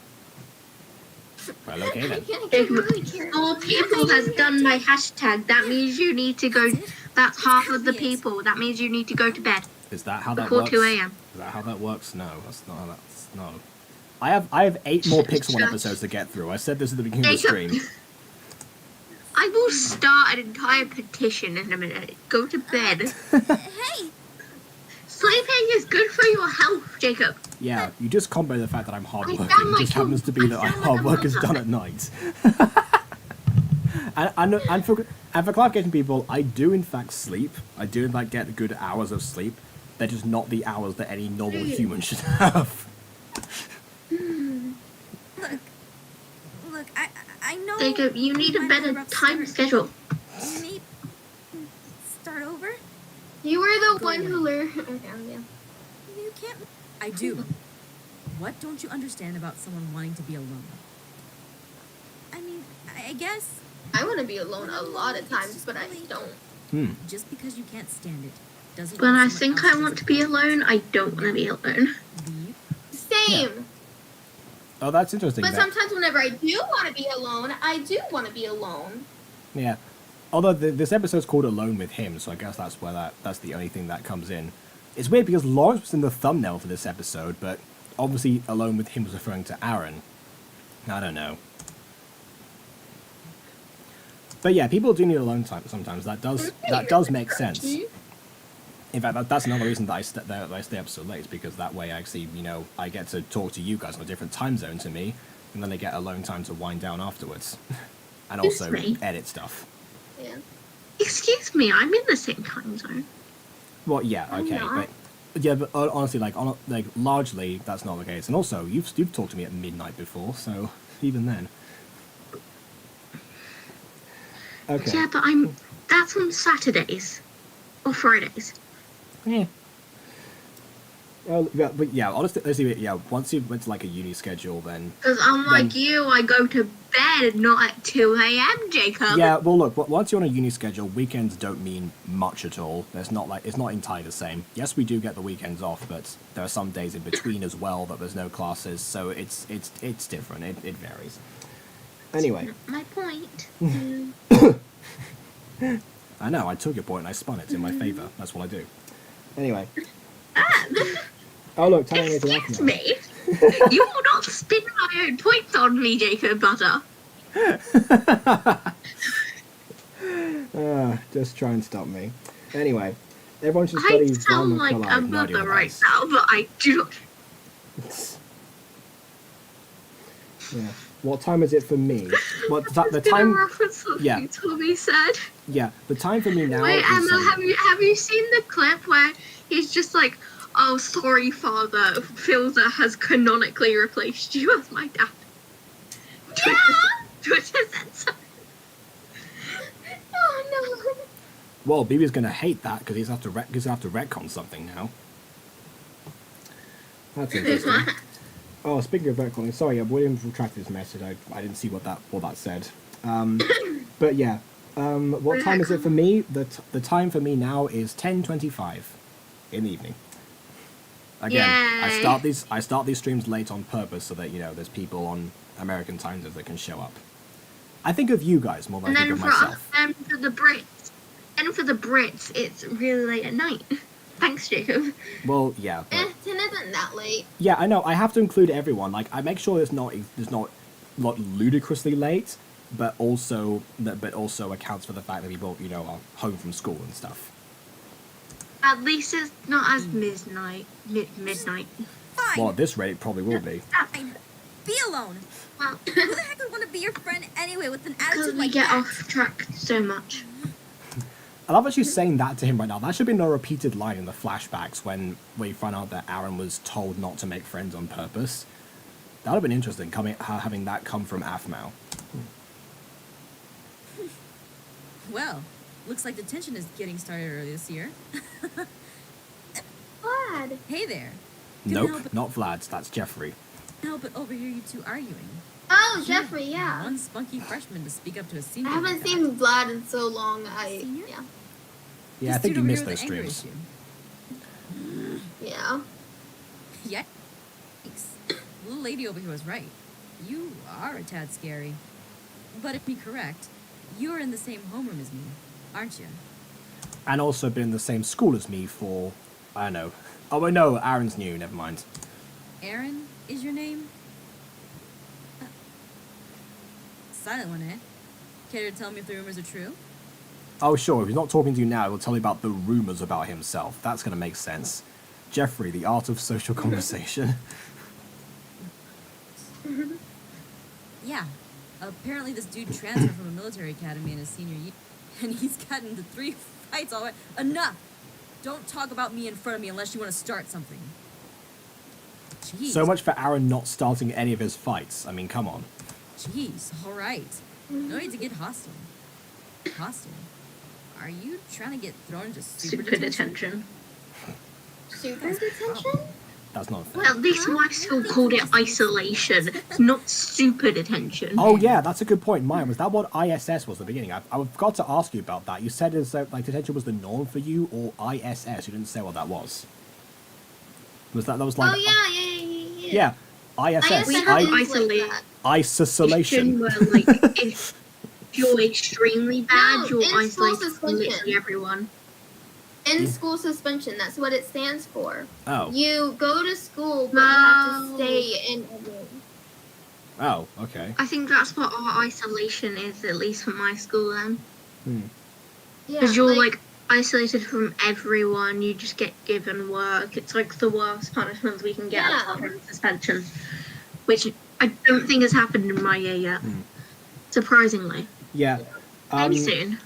[SPEAKER 1] Well, okay then.
[SPEAKER 2] I really care.
[SPEAKER 3] 4 people has done my hashtag. That means you need to go. That's half of the people. That means you need to go to bed
[SPEAKER 1] Is that how that
[SPEAKER 3] before
[SPEAKER 1] works?
[SPEAKER 3] 2 a.m.
[SPEAKER 1] Is that how that works? No, that's not how that's... No. I have 8 more Pixel episodes to get through. I said this at the beginning of the stream.
[SPEAKER 3] I will start an entire petition in a minute. Go to bed.
[SPEAKER 4] hey,
[SPEAKER 3] Sleeping is good for your health, Jacob.
[SPEAKER 1] Yeah, you just combo the fact that I'm hardworking.
[SPEAKER 3] I sound
[SPEAKER 1] It just
[SPEAKER 3] like
[SPEAKER 1] happens to be that
[SPEAKER 3] I sound
[SPEAKER 1] hard
[SPEAKER 3] like
[SPEAKER 1] work
[SPEAKER 3] a
[SPEAKER 1] is
[SPEAKER 3] mother.
[SPEAKER 1] done at night. and for clarification people, I do in fact sleep. I do in fact get good hours of sleep. They're just not the hours that any normal human should have.
[SPEAKER 4] look, I know.
[SPEAKER 3] Jacob, you need a
[SPEAKER 4] might have
[SPEAKER 3] better
[SPEAKER 4] rough
[SPEAKER 3] time
[SPEAKER 4] start.
[SPEAKER 3] schedule.
[SPEAKER 4] You need start over.
[SPEAKER 2] You were the one who learned. Okay, yeah.
[SPEAKER 4] You can't.
[SPEAKER 9] I do. What don't you understand about someone wanting to be alone?
[SPEAKER 4] I mean, I guess.
[SPEAKER 2] I want to be alone a lot of times, but I don't.
[SPEAKER 9] Just because you can't stand it doesn't
[SPEAKER 3] When
[SPEAKER 9] mean
[SPEAKER 3] I
[SPEAKER 9] someone
[SPEAKER 3] think
[SPEAKER 9] else
[SPEAKER 3] I want
[SPEAKER 9] doesn't.
[SPEAKER 3] to be alone, I don't want to be alone.
[SPEAKER 9] Leave.
[SPEAKER 2] Same.
[SPEAKER 1] Oh, that's interesting.
[SPEAKER 2] But
[SPEAKER 1] that-
[SPEAKER 2] sometimes whenever I do want to be alone, I do want to be alone.
[SPEAKER 1] Yeah. Although this episode's called Alone with Him, so I guess that's where that's the only thing that comes in. It's weird because Lawrence was in the thumbnail for this episode, but obviously Alone with Him was referring to Aaron. I don't know. But yeah, people do need alone time sometimes. That does make sense. In fact, that's another reason that I stay up so late, because that way actually, I get to talk to you guys on a different time zone to me, and then I get alone time to wind down afterwards. And also
[SPEAKER 3] Excuse me?
[SPEAKER 1] edit stuff.
[SPEAKER 2] Yeah.
[SPEAKER 3] Excuse me, I'm in the same time zone.
[SPEAKER 1] Well, yeah,
[SPEAKER 2] I'm
[SPEAKER 1] okay,
[SPEAKER 2] not.
[SPEAKER 1] but honestly, largely that's not the case. And also, you've talked to me at midnight before, so even then. Okay.
[SPEAKER 3] Yeah, but that's on Saturdays or Fridays.
[SPEAKER 1] Yeah. Well, yeah, but yeah, honestly, yeah. Once you went to like a uni schedule, then
[SPEAKER 3] Because unlike you, I go to bed not at 2 a.m., Jacob.
[SPEAKER 1] yeah. Well, look, once you're on a uni schedule, weekends don't mean much at all. It's not entirely the same. Yes, we do get the weekends off, but there are some days in between as well that there's no classes, so it's different. It varies. Anyway,
[SPEAKER 3] My point.
[SPEAKER 1] I know I took your point and I spun it in my favor. That's what I do. Anyway. Oh look, Tanya made the
[SPEAKER 3] Excuse me. You will not spin my own points on me, Jacob Butter.
[SPEAKER 1] Just try and stop me. Anyway, everyone should
[SPEAKER 3] I
[SPEAKER 1] study
[SPEAKER 3] sound
[SPEAKER 1] drama
[SPEAKER 3] like
[SPEAKER 1] colour. I
[SPEAKER 3] a
[SPEAKER 1] have no idea
[SPEAKER 3] mother
[SPEAKER 1] what that
[SPEAKER 3] right
[SPEAKER 1] is.
[SPEAKER 3] now, but I do not.
[SPEAKER 1] Yeah. What time is it for me? Well, the
[SPEAKER 3] It's
[SPEAKER 1] time.
[SPEAKER 3] gonna reference something
[SPEAKER 1] Yeah.
[SPEAKER 3] Tommy said.
[SPEAKER 1] Yeah, the time for me now
[SPEAKER 3] Wait,
[SPEAKER 1] is.
[SPEAKER 3] Emma, have you seen the clip where he's just like, "Oh, sorry, father. Filza has canonically replaced you as my dad."
[SPEAKER 2] Yeah.
[SPEAKER 3] Twitter said so.
[SPEAKER 2] Oh no.
[SPEAKER 1] Well, BB's gonna hate that because he's have to retcon something now. That's interesting. Oh, speaking of retconning, sorry, William retracted his message. I didn't see what that said. But yeah, what time is it for me? The time for me now is 10:25 in the evening. Again,
[SPEAKER 3] Yay.
[SPEAKER 1] I start these streams late on purpose so that there's people on American time zones that can show up. I think of you guys more than I think of myself.
[SPEAKER 3] And for the Brits, it's really late at night. Thanks, Jacob.
[SPEAKER 1] Well, yeah. But
[SPEAKER 2] 10 isn't that late.
[SPEAKER 1] yeah, I know. I have to include everyone. Like, I make sure it's not ludicrously late, but also accounts for the fact that people are home from school and stuff.
[SPEAKER 3] At least it's not as midnight.
[SPEAKER 4] Fine.
[SPEAKER 1] Well, at this rate, it probably will be.
[SPEAKER 4] Fine. Be alone.
[SPEAKER 3] Well,
[SPEAKER 4] Who the heck would want to be your friend anyway with an
[SPEAKER 3] because
[SPEAKER 4] attitude
[SPEAKER 3] we
[SPEAKER 4] like
[SPEAKER 3] get
[SPEAKER 4] that?
[SPEAKER 3] off track so much.
[SPEAKER 1] I love that she's saying that to him right now. That should be a repeated line in the flashbacks when we find out that Aaron was told not to make friends on purpose. That would have been interesting, having that come from Aphmau.
[SPEAKER 9] Well, looks like detention is getting started early this year.
[SPEAKER 2] Vlad.
[SPEAKER 9] Hey there.
[SPEAKER 1] Nope, not Vlad's. That's Jeffrey.
[SPEAKER 9] Help but overhear you two arguing.
[SPEAKER 2] Oh, Jeffrey, yeah.
[SPEAKER 9] One spunky freshman to speak up to a
[SPEAKER 2] I
[SPEAKER 9] senior.
[SPEAKER 2] haven't
[SPEAKER 9] like
[SPEAKER 2] seen Vlad in so long.
[SPEAKER 9] Senior?
[SPEAKER 2] Yeah.
[SPEAKER 1] Yeah, I think you missed those streams.
[SPEAKER 2] Yeah.
[SPEAKER 9] Yeah. Thanks. Little lady over here was right. You are a tad scary. But if me correct, you're in the same homeroom as me, aren't you?
[SPEAKER 1] And also been in the same school as me for, I don't know. Oh, wait, no, Aaron's new, never mind.
[SPEAKER 9] Aaron is your name? Silent one, eh? Care to tell me if the rumors are true?
[SPEAKER 1] Oh, sure, if he's not talking to you now, he'll tell you about the rumors about himself. That's going to make sense. Jeffrey, the art of social conversation.
[SPEAKER 9] Yeah. Apparently this dude transferred from a military academy in his senior year, and he's gotten into 3 fights already. Enough! Don't talk about me in front of me unless you want to start something. Jeez.
[SPEAKER 1] So much for Aaron not starting any of his fights. I mean, come on.
[SPEAKER 9] Jeez, alright. No need to get hostile. Hostile? Are you trying to get thrown into super detention?
[SPEAKER 2] Super detention?
[SPEAKER 1] That's not fair.
[SPEAKER 3] Well, at least my school called it isolation, not super detention.
[SPEAKER 1] Oh, yeah, that's a good point. Mine, was that what ISS was at the beginning? I forgot to ask you about that. You said detention was the norm for you, or ISS? You didn't say what that was. That was like...
[SPEAKER 2] Oh, yeah.
[SPEAKER 1] Yeah, ISS.
[SPEAKER 3] We have isolate.
[SPEAKER 1] Isolation.
[SPEAKER 3] Where, like, if you're extremely bad,
[SPEAKER 2] No,
[SPEAKER 3] you're
[SPEAKER 2] in school
[SPEAKER 3] isolated from
[SPEAKER 2] suspension.
[SPEAKER 3] literally everyone.
[SPEAKER 2] In school suspension, that's what it stands for.
[SPEAKER 1] Oh.
[SPEAKER 2] You go to school, but you have to
[SPEAKER 3] No.
[SPEAKER 2] stay in a room.
[SPEAKER 1] Oh, okay.
[SPEAKER 3] I think that's what our isolation is, at least for my school then.
[SPEAKER 2] Yeah,
[SPEAKER 3] Because you're like isolated from everyone, you just get given work. It's like the worst punishments we can get apart from suspension, which I don't think has happened in my year yet. Surprisingly.
[SPEAKER 1] Yeah.
[SPEAKER 3] Maybe soon.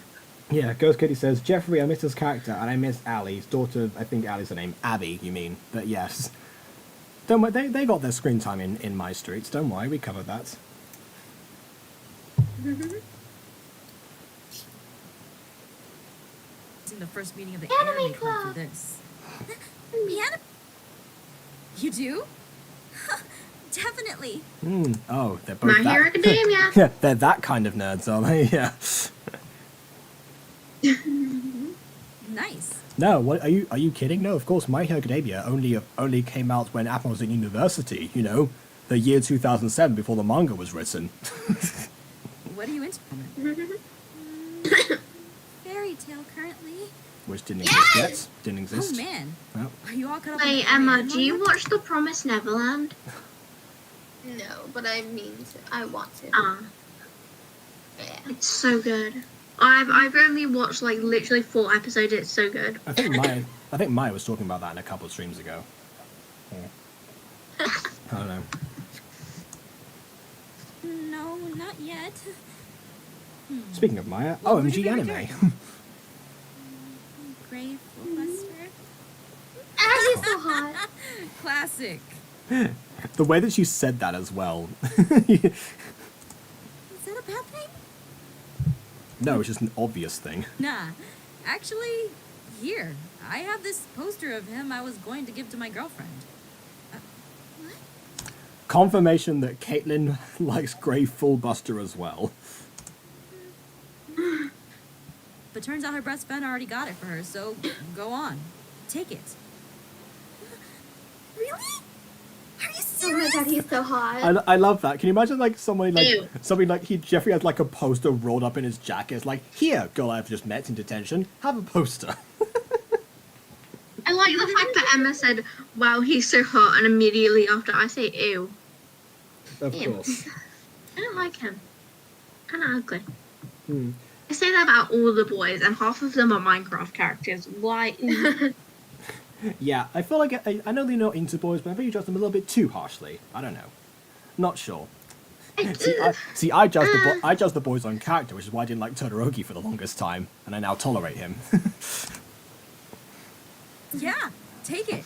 [SPEAKER 1] Yeah, Ghost Kitty says, Jeffrey, I miss his character, and I miss Ali, his daughter, I think Ali's her name. Abby, you mean. But yes. Don't worry, they got their screen time in MyStreet, don't worry, we covered that.
[SPEAKER 9] In the first meeting of the
[SPEAKER 2] Anime
[SPEAKER 9] anime club
[SPEAKER 2] club.
[SPEAKER 9] for this. Piano? You do? Definitely.
[SPEAKER 1] Oh, they're both
[SPEAKER 3] My Hero Academia.
[SPEAKER 1] Yeah, they're that kind of nerds, are they? Yeah.
[SPEAKER 9] Nice.
[SPEAKER 1] No, what are you kidding? No, of course, My Hero Academia only came out when Aphmau was in university. You know, the year 2007, before the manga was written.
[SPEAKER 9] What are you into? Fairy tale currently.
[SPEAKER 1] Which didn't exist yet. Didn't
[SPEAKER 9] Oh
[SPEAKER 1] exist.
[SPEAKER 9] man.
[SPEAKER 1] Well,
[SPEAKER 9] Are you all caught up?
[SPEAKER 3] Hey, Emma, do you watch The Promised Neverland?
[SPEAKER 2] No, but I mean to. I want to. Yeah.
[SPEAKER 3] It's so good. I've only watched like literally 4 episodes. It's so good.
[SPEAKER 1] I think Maya was talking about that in a couple of streams ago. Yeah. I don't know.
[SPEAKER 9] No, not yet.
[SPEAKER 1] Speaking of Maya,
[SPEAKER 9] What would
[SPEAKER 1] OMG
[SPEAKER 9] your favorite
[SPEAKER 1] anime.
[SPEAKER 9] character? Gray Buster.
[SPEAKER 2] Ashley's so hot.
[SPEAKER 9] Classic.
[SPEAKER 1] The way that you said that as well.
[SPEAKER 9] Is that a bad thing?
[SPEAKER 1] No, it's just an obvious thing.
[SPEAKER 9] Nah. Actually, here. I have this poster of him I was going to give to my girlfriend.
[SPEAKER 1] Confirmation that Caitlin likes Grey Fullbuster as well.
[SPEAKER 9] But turns out her best friend already got it for her, so go on. Take it.
[SPEAKER 4] Really? Are you
[SPEAKER 2] Oh my
[SPEAKER 4] serious?
[SPEAKER 2] god, he's so hot.
[SPEAKER 1] I love that. Can you imagine like
[SPEAKER 3] Ew.
[SPEAKER 1] somebody like Jeffrey has like a poster rolled up in his jacket. It's like, here, girl I've just met in detention, have a poster.
[SPEAKER 3] I like the fact that Emma said, wow, he's so hot, and immediately after I say, ew.
[SPEAKER 1] Of
[SPEAKER 3] Ew.
[SPEAKER 1] course.
[SPEAKER 3] I don't like him. Kind of ugly.
[SPEAKER 1] Hmm.
[SPEAKER 3] I say that about all the boys, and half of them are Minecraft characters. Why?
[SPEAKER 1] Yeah, I feel like I know they're not into boys, but I think you judge them a little bit too harshly. I don't know. Not sure. I judge the boys on character, which is why I didn't like Todoroki for the longest time, and I now tolerate him.
[SPEAKER 9] Yeah, take it.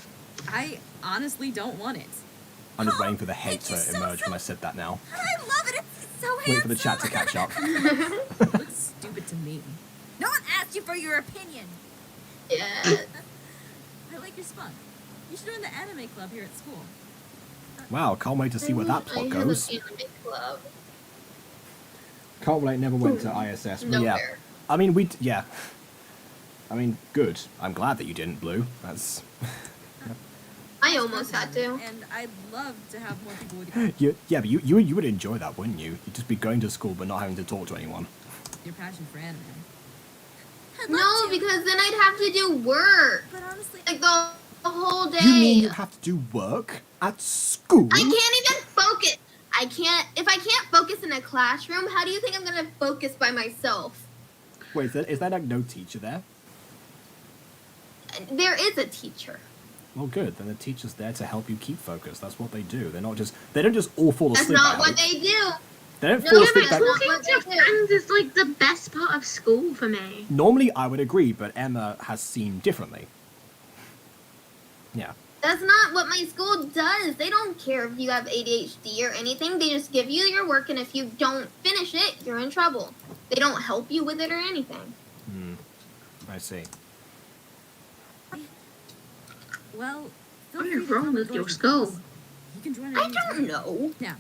[SPEAKER 9] I honestly don't want it.
[SPEAKER 1] I'm just waiting for the hate
[SPEAKER 4] thank you
[SPEAKER 1] to
[SPEAKER 4] so,
[SPEAKER 1] emerge
[SPEAKER 4] so-
[SPEAKER 1] when I said that now.
[SPEAKER 4] I love it. It's so handsome.
[SPEAKER 1] Wait for the chat to catch up.
[SPEAKER 9] It looks stupid to me.
[SPEAKER 4] No one asked you for your opinion.
[SPEAKER 2] Yeah.
[SPEAKER 9] I like your spunk. You should join the anime club here at school.
[SPEAKER 1] Wow, can't wait to see where that plot goes.
[SPEAKER 2] I have an anime club.
[SPEAKER 1] Can't wait, never went to ISS. But yeah,
[SPEAKER 2] Nowhere.
[SPEAKER 1] I mean, yeah. I mean, good. I'm glad that you didn't, Blue. That's...
[SPEAKER 2] I almost had to.
[SPEAKER 9] And I'd love to have more people with
[SPEAKER 1] Yeah, but you would enjoy that, wouldn't you? You'd just be going to school but not having to talk to anyone.
[SPEAKER 9] your passion for anime.
[SPEAKER 4] I'd love
[SPEAKER 2] No,
[SPEAKER 4] to,
[SPEAKER 2] because then I'd have to do work.
[SPEAKER 4] but honestly,
[SPEAKER 2] Like the whole day.
[SPEAKER 1] You mean you have to do work at school?
[SPEAKER 2] I can't even focus. If I can't focus in a classroom, how do you think I'm gonna focus by myself?
[SPEAKER 1] Wait, is there like no teacher there?
[SPEAKER 2] There is a teacher.
[SPEAKER 1] Well, good. Then the teacher's there to help you keep focused. That's what they do. They don't just all fall
[SPEAKER 2] That's
[SPEAKER 1] asleep.
[SPEAKER 2] not
[SPEAKER 1] I
[SPEAKER 2] what
[SPEAKER 1] hope.
[SPEAKER 2] they do.
[SPEAKER 1] They don't
[SPEAKER 2] No,
[SPEAKER 1] fall
[SPEAKER 2] yeah,
[SPEAKER 1] asleep.
[SPEAKER 2] but
[SPEAKER 1] That...
[SPEAKER 2] it's
[SPEAKER 3] Talking
[SPEAKER 2] what
[SPEAKER 3] to
[SPEAKER 2] they do.
[SPEAKER 3] friends is like the best part of school for me.
[SPEAKER 1] Normally, I would agree, but Emma has seen differently. Yeah.
[SPEAKER 2] That's not what my school does. They don't care if you have ADHD or anything. They just give you your work, and if you don't finish it, you're in trouble. They don't help you with it or anything.
[SPEAKER 1] I see.
[SPEAKER 9] Well, feel
[SPEAKER 3] What
[SPEAKER 9] free
[SPEAKER 3] is
[SPEAKER 9] to
[SPEAKER 3] wrong
[SPEAKER 9] come
[SPEAKER 3] with
[SPEAKER 9] and
[SPEAKER 3] your
[SPEAKER 9] join
[SPEAKER 3] skull?
[SPEAKER 9] us. You can join at
[SPEAKER 2] I
[SPEAKER 9] any
[SPEAKER 2] don't
[SPEAKER 9] time.
[SPEAKER 2] know.
[SPEAKER 9] Now,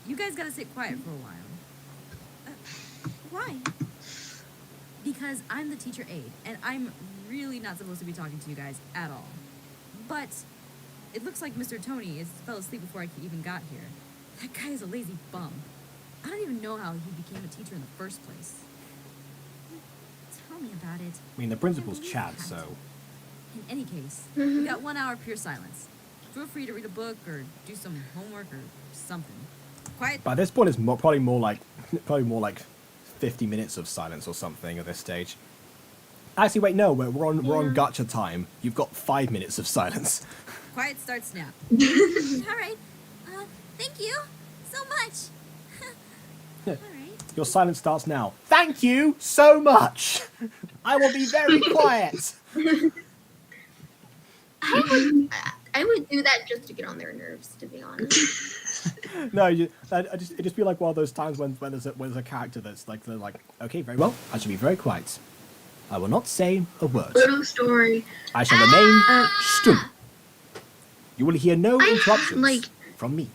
[SPEAKER 9] you guys gotta sit quiet for a while.
[SPEAKER 4] why?
[SPEAKER 9] Because I'm the teacher aide, and I'm really not supposed to be talking to you guys at all. But it looks like Mr. Tony fell asleep before I even got here. That guy is a lazy bum. I don't even know how he became a teacher in the first place.
[SPEAKER 4] Tell me about it.
[SPEAKER 1] I mean, the principal's Chad, so...
[SPEAKER 9] In any case, we got 1 hour pure silence. Feel free to read a book or do some homework or something. Quiet.
[SPEAKER 1] By this point, it's probably more like 50 minutes of silence or something at this stage. Actually, wait, no, we're on gacha time. You've got 5 minutes of silence.
[SPEAKER 9] Quiet starts now.
[SPEAKER 4] All right. Thank you so much. All right.
[SPEAKER 1] Your silence starts now. Thank you so much. I will be very quiet.
[SPEAKER 2] I would do that just to get on their nerves, to be honest.
[SPEAKER 1] No, it'd just be like one of those times when there's a character that's like, they're like, okay, very well, I shall be very quiet. I will not say a word.
[SPEAKER 3] Little story.
[SPEAKER 1] I shall remain still. You will hear no
[SPEAKER 3] I
[SPEAKER 1] interruptions
[SPEAKER 3] like-
[SPEAKER 1] from me.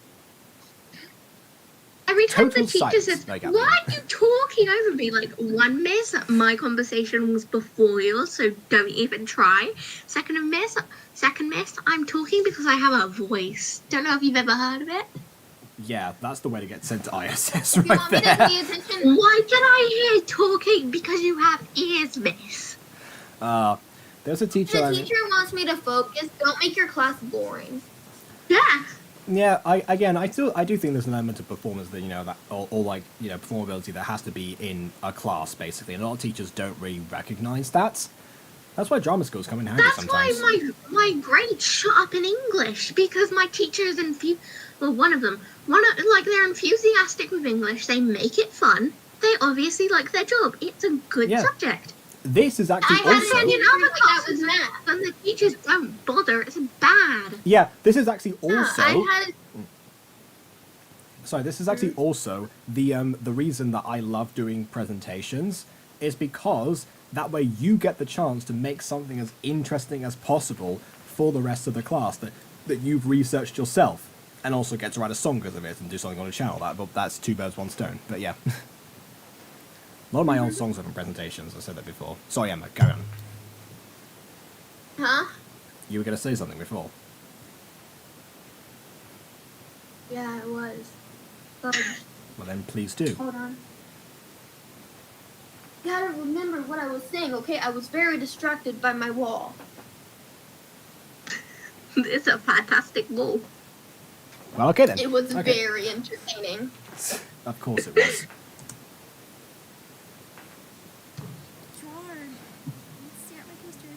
[SPEAKER 3] Every time
[SPEAKER 1] Total
[SPEAKER 3] the teacher
[SPEAKER 1] silence,
[SPEAKER 3] says,
[SPEAKER 1] like, I
[SPEAKER 3] why are you talking over me? Like, one miss, my conversation was before yours, so don't even try. Second miss, I'm talking because I have a voice. Don't know if you've ever heard of it.
[SPEAKER 1] Yeah, that's the way to get sent to ISS
[SPEAKER 2] You
[SPEAKER 1] right
[SPEAKER 2] want me to
[SPEAKER 1] there.
[SPEAKER 2] pay attention?
[SPEAKER 3] Why did I hear talking? Because you have ears, miss.
[SPEAKER 1] There's a teacher.
[SPEAKER 2] The teacher wants me to focus. Don't make your class boring.
[SPEAKER 3] Yeah.
[SPEAKER 1] Yeah, I do think there's an element of performance that, that or like, performability that has to be in a class, basically. And a lot of teachers don't really recognize that. That's why drama schools come in handy
[SPEAKER 3] That's
[SPEAKER 1] sometimes.
[SPEAKER 3] why my grades shot up in English, because my teachers one of them, they're enthusiastic with English. They make it fun. They obviously like their job. It's a good
[SPEAKER 1] Yeah.
[SPEAKER 3] subject.
[SPEAKER 1] This is actually
[SPEAKER 3] I
[SPEAKER 1] also...
[SPEAKER 3] had in other classes math, and the teachers don't bother. It's bad.
[SPEAKER 1] Yeah, this is actually
[SPEAKER 2] Yeah,
[SPEAKER 1] also...
[SPEAKER 2] I had
[SPEAKER 1] Sorry, this is actually also the reason that I love doing presentations is because that way you get the chance to make something as interesting as possible for the rest of the class that you've researched yourself, and also get to write a song because of it and do something on a channel. That's two birds, one stone. But yeah. A lot of my own songs are from presentations, I said that before. Sorry, Emma, carry on.
[SPEAKER 2] Huh?
[SPEAKER 1] You were going to say something before.
[SPEAKER 2] Yeah, it was.
[SPEAKER 1] Well then, please do.
[SPEAKER 2] Hold on. Gotta remember what I was saying, okay? I was very distracted by my wall.
[SPEAKER 3] It's a fantastic wall.
[SPEAKER 1] Well, okay then.
[SPEAKER 2] It was
[SPEAKER 1] Okay.
[SPEAKER 2] very entertaining.
[SPEAKER 1] Of course it was.
[SPEAKER 4] George, let's stare at my poster.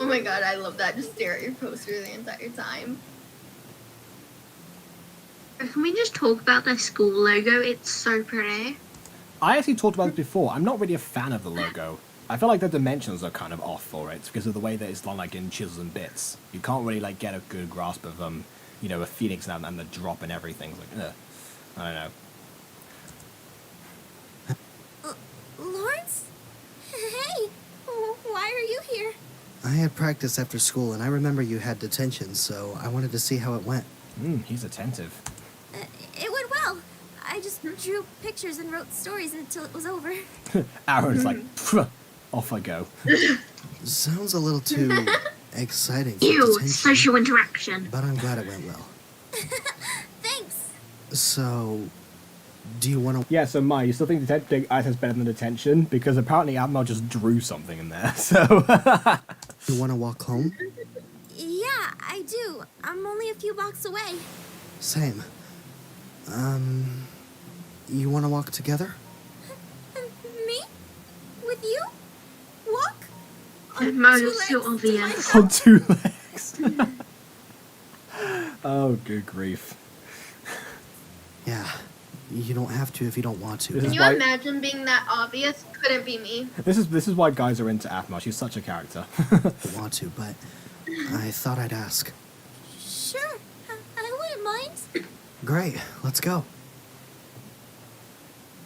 [SPEAKER 2] Oh my god, I love that. Just stare at your poster the entire time.
[SPEAKER 3] Can we just talk about their school logo? It's so pretty.
[SPEAKER 1] I actually talked about it before. I'm not really a fan of the logo. I feel like the dimensions are kind of off for it because of the way that it's done, like in chisels and bits. You can't really like get a good grasp of a phoenix and the drop and everything. It's like, ugh. I don't know.
[SPEAKER 4] Lawrence? Hey, why are you here?
[SPEAKER 10] I had practice after school, and I remember you had detention, so I wanted to see how it went.
[SPEAKER 1] He's attentive.
[SPEAKER 4] It went well. I just drew pictures and wrote stories until it was over.
[SPEAKER 1] Aaron's like, "Pfft, off I go.
[SPEAKER 10] Sounds a little too exciting for
[SPEAKER 3] Ew,
[SPEAKER 10] detention,
[SPEAKER 3] social interaction.
[SPEAKER 10] but I'm glad it went well.
[SPEAKER 4] Thanks.
[SPEAKER 10] So, do you want to...
[SPEAKER 1] Yeah, so Mai, you still think ISS better than detention? Because apparently Aphmau just drew something in there, so...
[SPEAKER 10] You want to walk home?
[SPEAKER 4] Yeah, I do. I'm only a few blocks away.
[SPEAKER 10] Same. You want to walk together?
[SPEAKER 4] Me? With you? Walk?
[SPEAKER 3] No,
[SPEAKER 4] two
[SPEAKER 3] it's too
[SPEAKER 4] legs to
[SPEAKER 3] obvious.
[SPEAKER 1] On two legs. Oh, good grief.
[SPEAKER 10] Yeah. You don't have to if you don't want to.
[SPEAKER 1] This
[SPEAKER 2] Can
[SPEAKER 1] is
[SPEAKER 2] you
[SPEAKER 1] why-
[SPEAKER 2] imagine being that obvious? Couldn't be me.
[SPEAKER 1] This is why guys are into Aphmau. She's such a character.
[SPEAKER 10] Don't want to, but I thought I'd ask.
[SPEAKER 4] Sure. I wouldn't mind.
[SPEAKER 10] Great, let's go.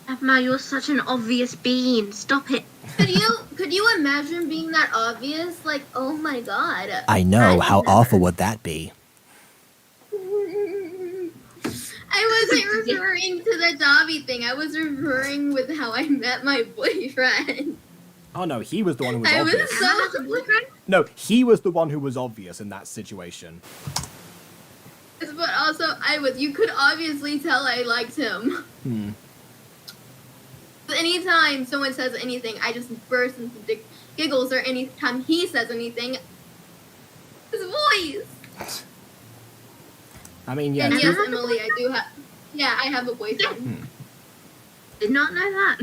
[SPEAKER 3] Aphmau, you're such an obvious bean. Stop it.
[SPEAKER 2] Could you imagine being that obvious? Like, oh my god.
[SPEAKER 8] I know. How awful would that be?
[SPEAKER 2] I wasn't referring to the Dobby thing. I was referring with how I met my boyfriend.
[SPEAKER 1] Oh no, he was the one who was
[SPEAKER 2] I was
[SPEAKER 1] obvious.
[SPEAKER 3] Emma has a boyfriend?
[SPEAKER 1] No, he was the one who was obvious in that situation.
[SPEAKER 2] But also, you could obviously tell I liked him. Anytime someone says anything, I just burst into giggles, or anytime he says anything, his voice.
[SPEAKER 1] I mean, yeah.
[SPEAKER 2] And
[SPEAKER 3] Emma
[SPEAKER 2] yes,
[SPEAKER 3] has a
[SPEAKER 2] Emily, I do have. Yeah, I have a boyfriend.
[SPEAKER 3] Did not know that.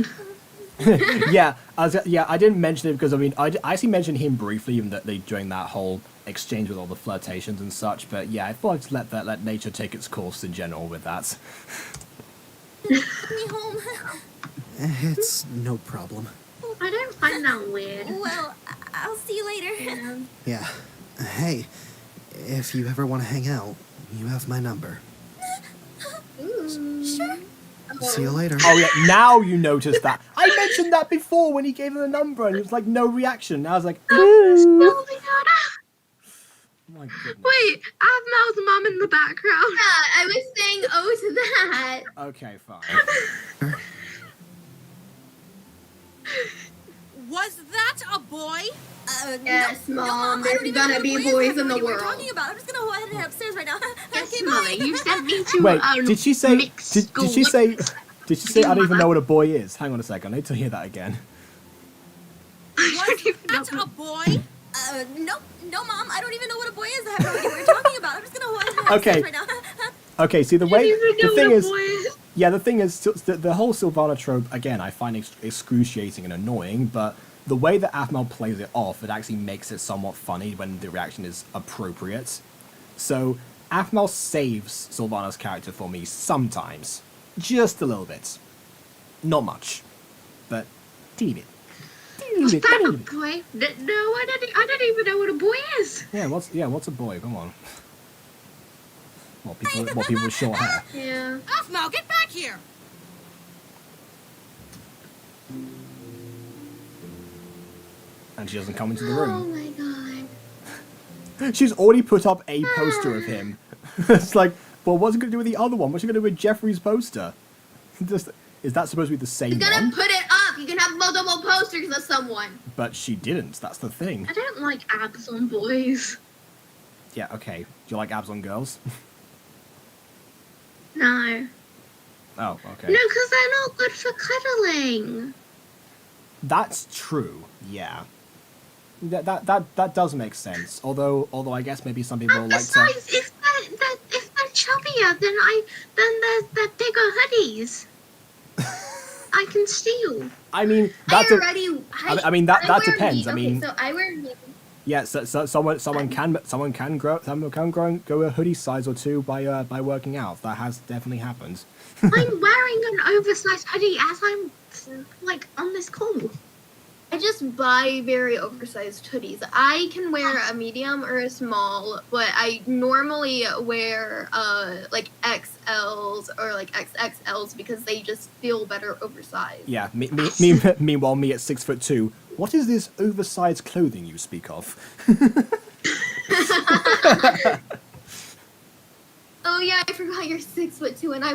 [SPEAKER 1] Yeah, I didn't mention it because I actually mentioned him briefly even during that whole exchange with all the flirtations and such. But yeah, I thought I'd just let nature take its course in general with that.
[SPEAKER 4] Take me home.
[SPEAKER 10] It's no problem.
[SPEAKER 3] I don't find that weird.
[SPEAKER 4] Well, I'll see you later.
[SPEAKER 10] Yeah. Hey, if you ever want to hang out, you have my number.
[SPEAKER 4] Sure.
[SPEAKER 10] See you later.
[SPEAKER 1] Oh yeah, now you notice that. I mentioned that before when he gave him the number and it was like no reaction. Now I was like,
[SPEAKER 3] Oh my god.
[SPEAKER 1] my goodness.
[SPEAKER 3] Wait, Aphmau's mum in the background.
[SPEAKER 2] Yeah, I was saying oh to that.
[SPEAKER 1] Okay, fine.
[SPEAKER 11] Was that a boy?
[SPEAKER 2] Yes,
[SPEAKER 4] no,
[SPEAKER 2] Mom,
[SPEAKER 4] Mom, I
[SPEAKER 2] there's
[SPEAKER 4] don't even know
[SPEAKER 2] gonna
[SPEAKER 4] what
[SPEAKER 2] be
[SPEAKER 4] boys
[SPEAKER 2] boys
[SPEAKER 4] are
[SPEAKER 2] in the
[SPEAKER 4] what we're
[SPEAKER 2] world.
[SPEAKER 4] talking about. I'm just gonna go ahead and head upstairs right now.
[SPEAKER 3] Yes,
[SPEAKER 4] Okay,
[SPEAKER 3] Mother,
[SPEAKER 4] bye.
[SPEAKER 3] you sent me to
[SPEAKER 1] Wait, did she say?
[SPEAKER 3] mixed
[SPEAKER 1] Did
[SPEAKER 3] school.
[SPEAKER 1] she say? Did she say I don't even know what a boy is? Hang on a second. I need to hear that again.
[SPEAKER 11] Was that a boy?
[SPEAKER 4] No, Mom, I don't even know what a boy is. I have no idea what you're talking about. I'm just gonna go ahead and head
[SPEAKER 1] Okay.
[SPEAKER 4] upstairs right now.
[SPEAKER 1] Okay, see the
[SPEAKER 3] I
[SPEAKER 1] way
[SPEAKER 3] don't even
[SPEAKER 1] the
[SPEAKER 3] know
[SPEAKER 1] thing
[SPEAKER 3] what a
[SPEAKER 1] is.
[SPEAKER 3] boy is.
[SPEAKER 1] Yeah, the thing is, the whole Sylvana trope, again, I find excruciating and annoying, but the way that Aphmau plays it off, it actually makes it somewhat funny when the reaction is appropriate. So Aphmau saves Sylvana's character for me sometimes. Just a little bit. Not much. But teeny bit.
[SPEAKER 3] What's that, a boy? No, I don't even know what a boy is.
[SPEAKER 1] What's a boy? Come on. What people with short hair.
[SPEAKER 2] Yeah.
[SPEAKER 11] Aphmau, get back here!
[SPEAKER 1] And she doesn't come into the
[SPEAKER 2] Oh
[SPEAKER 1] room.
[SPEAKER 2] my god.
[SPEAKER 1] She's already put up a poster of him. It's like, well, what's it going to do with the other one? What's she going to do with Jeffrey's poster? Is that supposed to be the same
[SPEAKER 2] You're gonna
[SPEAKER 1] one?
[SPEAKER 2] put it up. You can have multiple posters of someone.
[SPEAKER 1] But she didn't. That's the thing.
[SPEAKER 3] I don't like abs on boys.
[SPEAKER 1] Yeah, okay. Do you like abs on girls?
[SPEAKER 3] No.
[SPEAKER 1] Oh, okay.
[SPEAKER 3] No, because they're not good for cuddling.
[SPEAKER 1] That's true. Yeah. That does make sense. Although I guess maybe some people
[SPEAKER 3] And
[SPEAKER 1] like to.
[SPEAKER 3] besides, if they're chubbier, then they're bigger hoodies. I can steal.
[SPEAKER 1] I mean, that
[SPEAKER 2] I wear
[SPEAKER 1] depends.
[SPEAKER 2] me-
[SPEAKER 1] I mean,
[SPEAKER 2] okay, so I wear me.
[SPEAKER 1] yeah. So someone can grow a hoodie size or two by working out. That has definitely happened.
[SPEAKER 3] I'm wearing an oversized hoodie as I'm like on this call.
[SPEAKER 2] I just buy very oversized hoodies. I can wear a medium or a small, but I normally wear like XLs or like XXLs because they just feel better oversized.
[SPEAKER 1] Yeah. Meanwhile, me at 6'2". What is this oversized clothing you speak of?
[SPEAKER 2] Oh yeah, I forgot you're 6'2", and I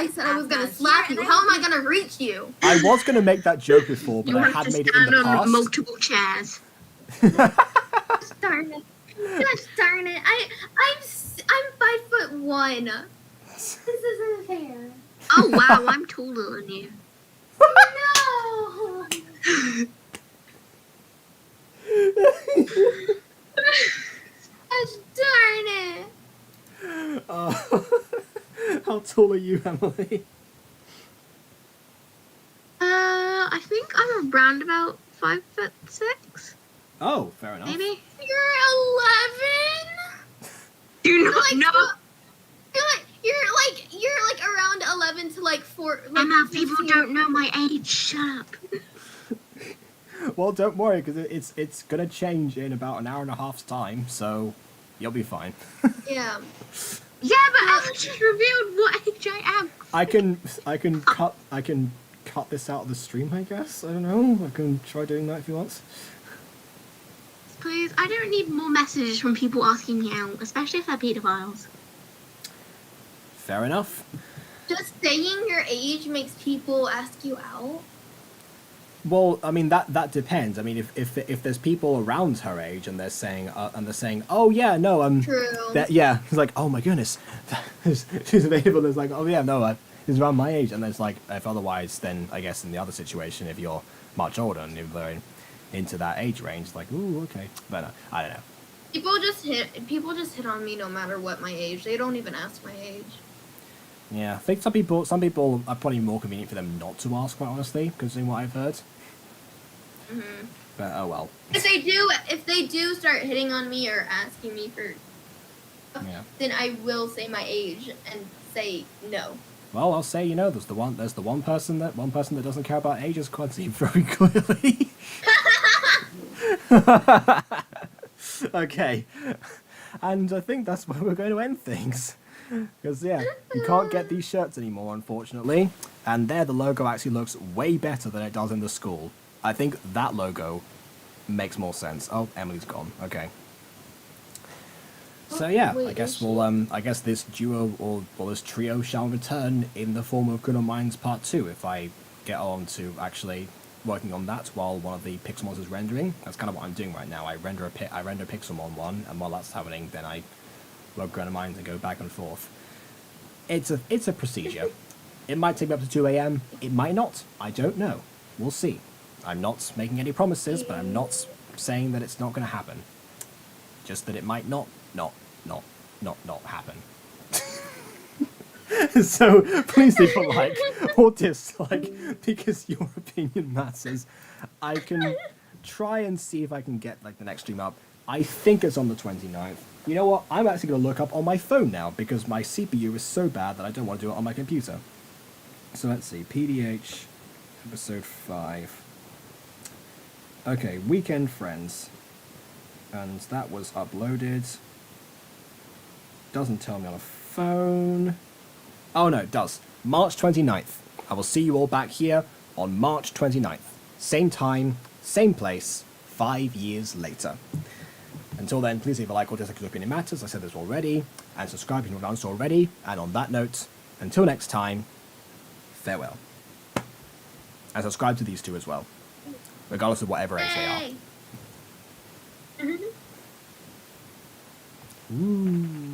[SPEAKER 2] said I was gonna
[SPEAKER 7] Aphmau
[SPEAKER 2] slap
[SPEAKER 7] here,
[SPEAKER 2] you.
[SPEAKER 7] and
[SPEAKER 2] How am I gonna reach you?
[SPEAKER 1] I was going to make that joke before, but
[SPEAKER 3] You
[SPEAKER 1] I
[SPEAKER 3] have
[SPEAKER 1] had
[SPEAKER 3] to
[SPEAKER 1] made it in
[SPEAKER 3] stand
[SPEAKER 1] the
[SPEAKER 3] on
[SPEAKER 1] past.
[SPEAKER 3] multiple chairs.
[SPEAKER 2] Darn it! Gosh darn it! I'm 5'1". This isn't fair.
[SPEAKER 3] Oh wow, I'm taller than you.
[SPEAKER 2] No. Gosh darn it!
[SPEAKER 1] How tall are you, Emily?
[SPEAKER 3] I think I'm around about 5'6".
[SPEAKER 1] Oh, fair enough.
[SPEAKER 3] Maybe.
[SPEAKER 2] You're 11.
[SPEAKER 3] Do you not
[SPEAKER 2] Like,
[SPEAKER 3] know?
[SPEAKER 2] You're like around 11 to like 4. Like
[SPEAKER 3] Emma, people
[SPEAKER 2] 15.
[SPEAKER 3] don't know my age. Shut up.
[SPEAKER 1] Well, don't worry, because it's gonna change in about an hour and a half's time, so you'll be fine.
[SPEAKER 2] Yeah.
[SPEAKER 3] Yeah, but Emma just revealed what age I am.
[SPEAKER 1] I can cut this out of the stream, I guess. I don't know. I can try doing that if you want.
[SPEAKER 3] Please, I don't need more messages from people asking me out, especially if they're pedophiles.
[SPEAKER 1] Fair enough.
[SPEAKER 2] Just saying your age makes people ask you out.
[SPEAKER 1] Well, I mean that depends. I mean, if there's people around her age and they're saying oh yeah, no,
[SPEAKER 2] True.
[SPEAKER 1] yeah, it's like, oh my goodness, she's available. It's like, oh yeah, no, he's around my age. And then it's like, if otherwise, then I guess in the other situation, if you're much older and if they're into that age range, it's like, ooh, okay, but no, I don't know.
[SPEAKER 2] People just hit on me no matter what my age. They don't even ask my age.
[SPEAKER 1] Yeah, I think some people are probably more convenient for them not to ask, quite honestly, considering what I've heard.
[SPEAKER 2] Hmm.
[SPEAKER 1] But oh well.
[SPEAKER 2] If they do start hitting on me or asking me for,
[SPEAKER 1] Yeah.
[SPEAKER 2] then I will say my age and say no.
[SPEAKER 1] Well, I'll say, there's the one person that doesn't care about age, as quite seen very clearly. Okay, and I think that's where we're going to end things. Because, yeah, you can't get these shirts anymore, unfortunately. And there, the logo actually looks way better than it does in the school. I think that logo makes more sense. Oh, Emily's gone. Okay. So, yeah,
[SPEAKER 2] Wait,
[SPEAKER 1] I guess
[SPEAKER 2] is
[SPEAKER 1] I guess this duo, or this trio, shall return in the form of Criminal Minds Part 2, if I get on to actually working on that while one of the Pixelmons is rendering. That's kind of what I'm doing right now. I render Pixelmon one, and while that's happening, then I work Criminal Minds and go back and forth. It's a procedure. It might take me up to 2 a.m. It might not. I don't know. We'll see. I'm not making any promises, but I'm not saying that it's not going to happen. Just that it might not happen. So please leave a like or dislike because your opinion matters. I can try and see if I can get like the next stream up. I think it's on the 29th. You know what? I'm actually going to look up on my phone now because my CPU is so bad that I don't want to do it on my computer. So let's see. PDH episode 5. Okay, Weekend Friends. And that was uploaded. Doesn't tell me on a phone. Oh no, it does. March 29th. I will see you all back here on March 29th. Same time, same place, 5 years later. Until then, please leave a like or dislike if your opinion matters. I said this already. And subscribe if you've not done so already. And on that note, until next time, farewell. And subscribe to these two as well. Regardless of whatever age they are. Ooh.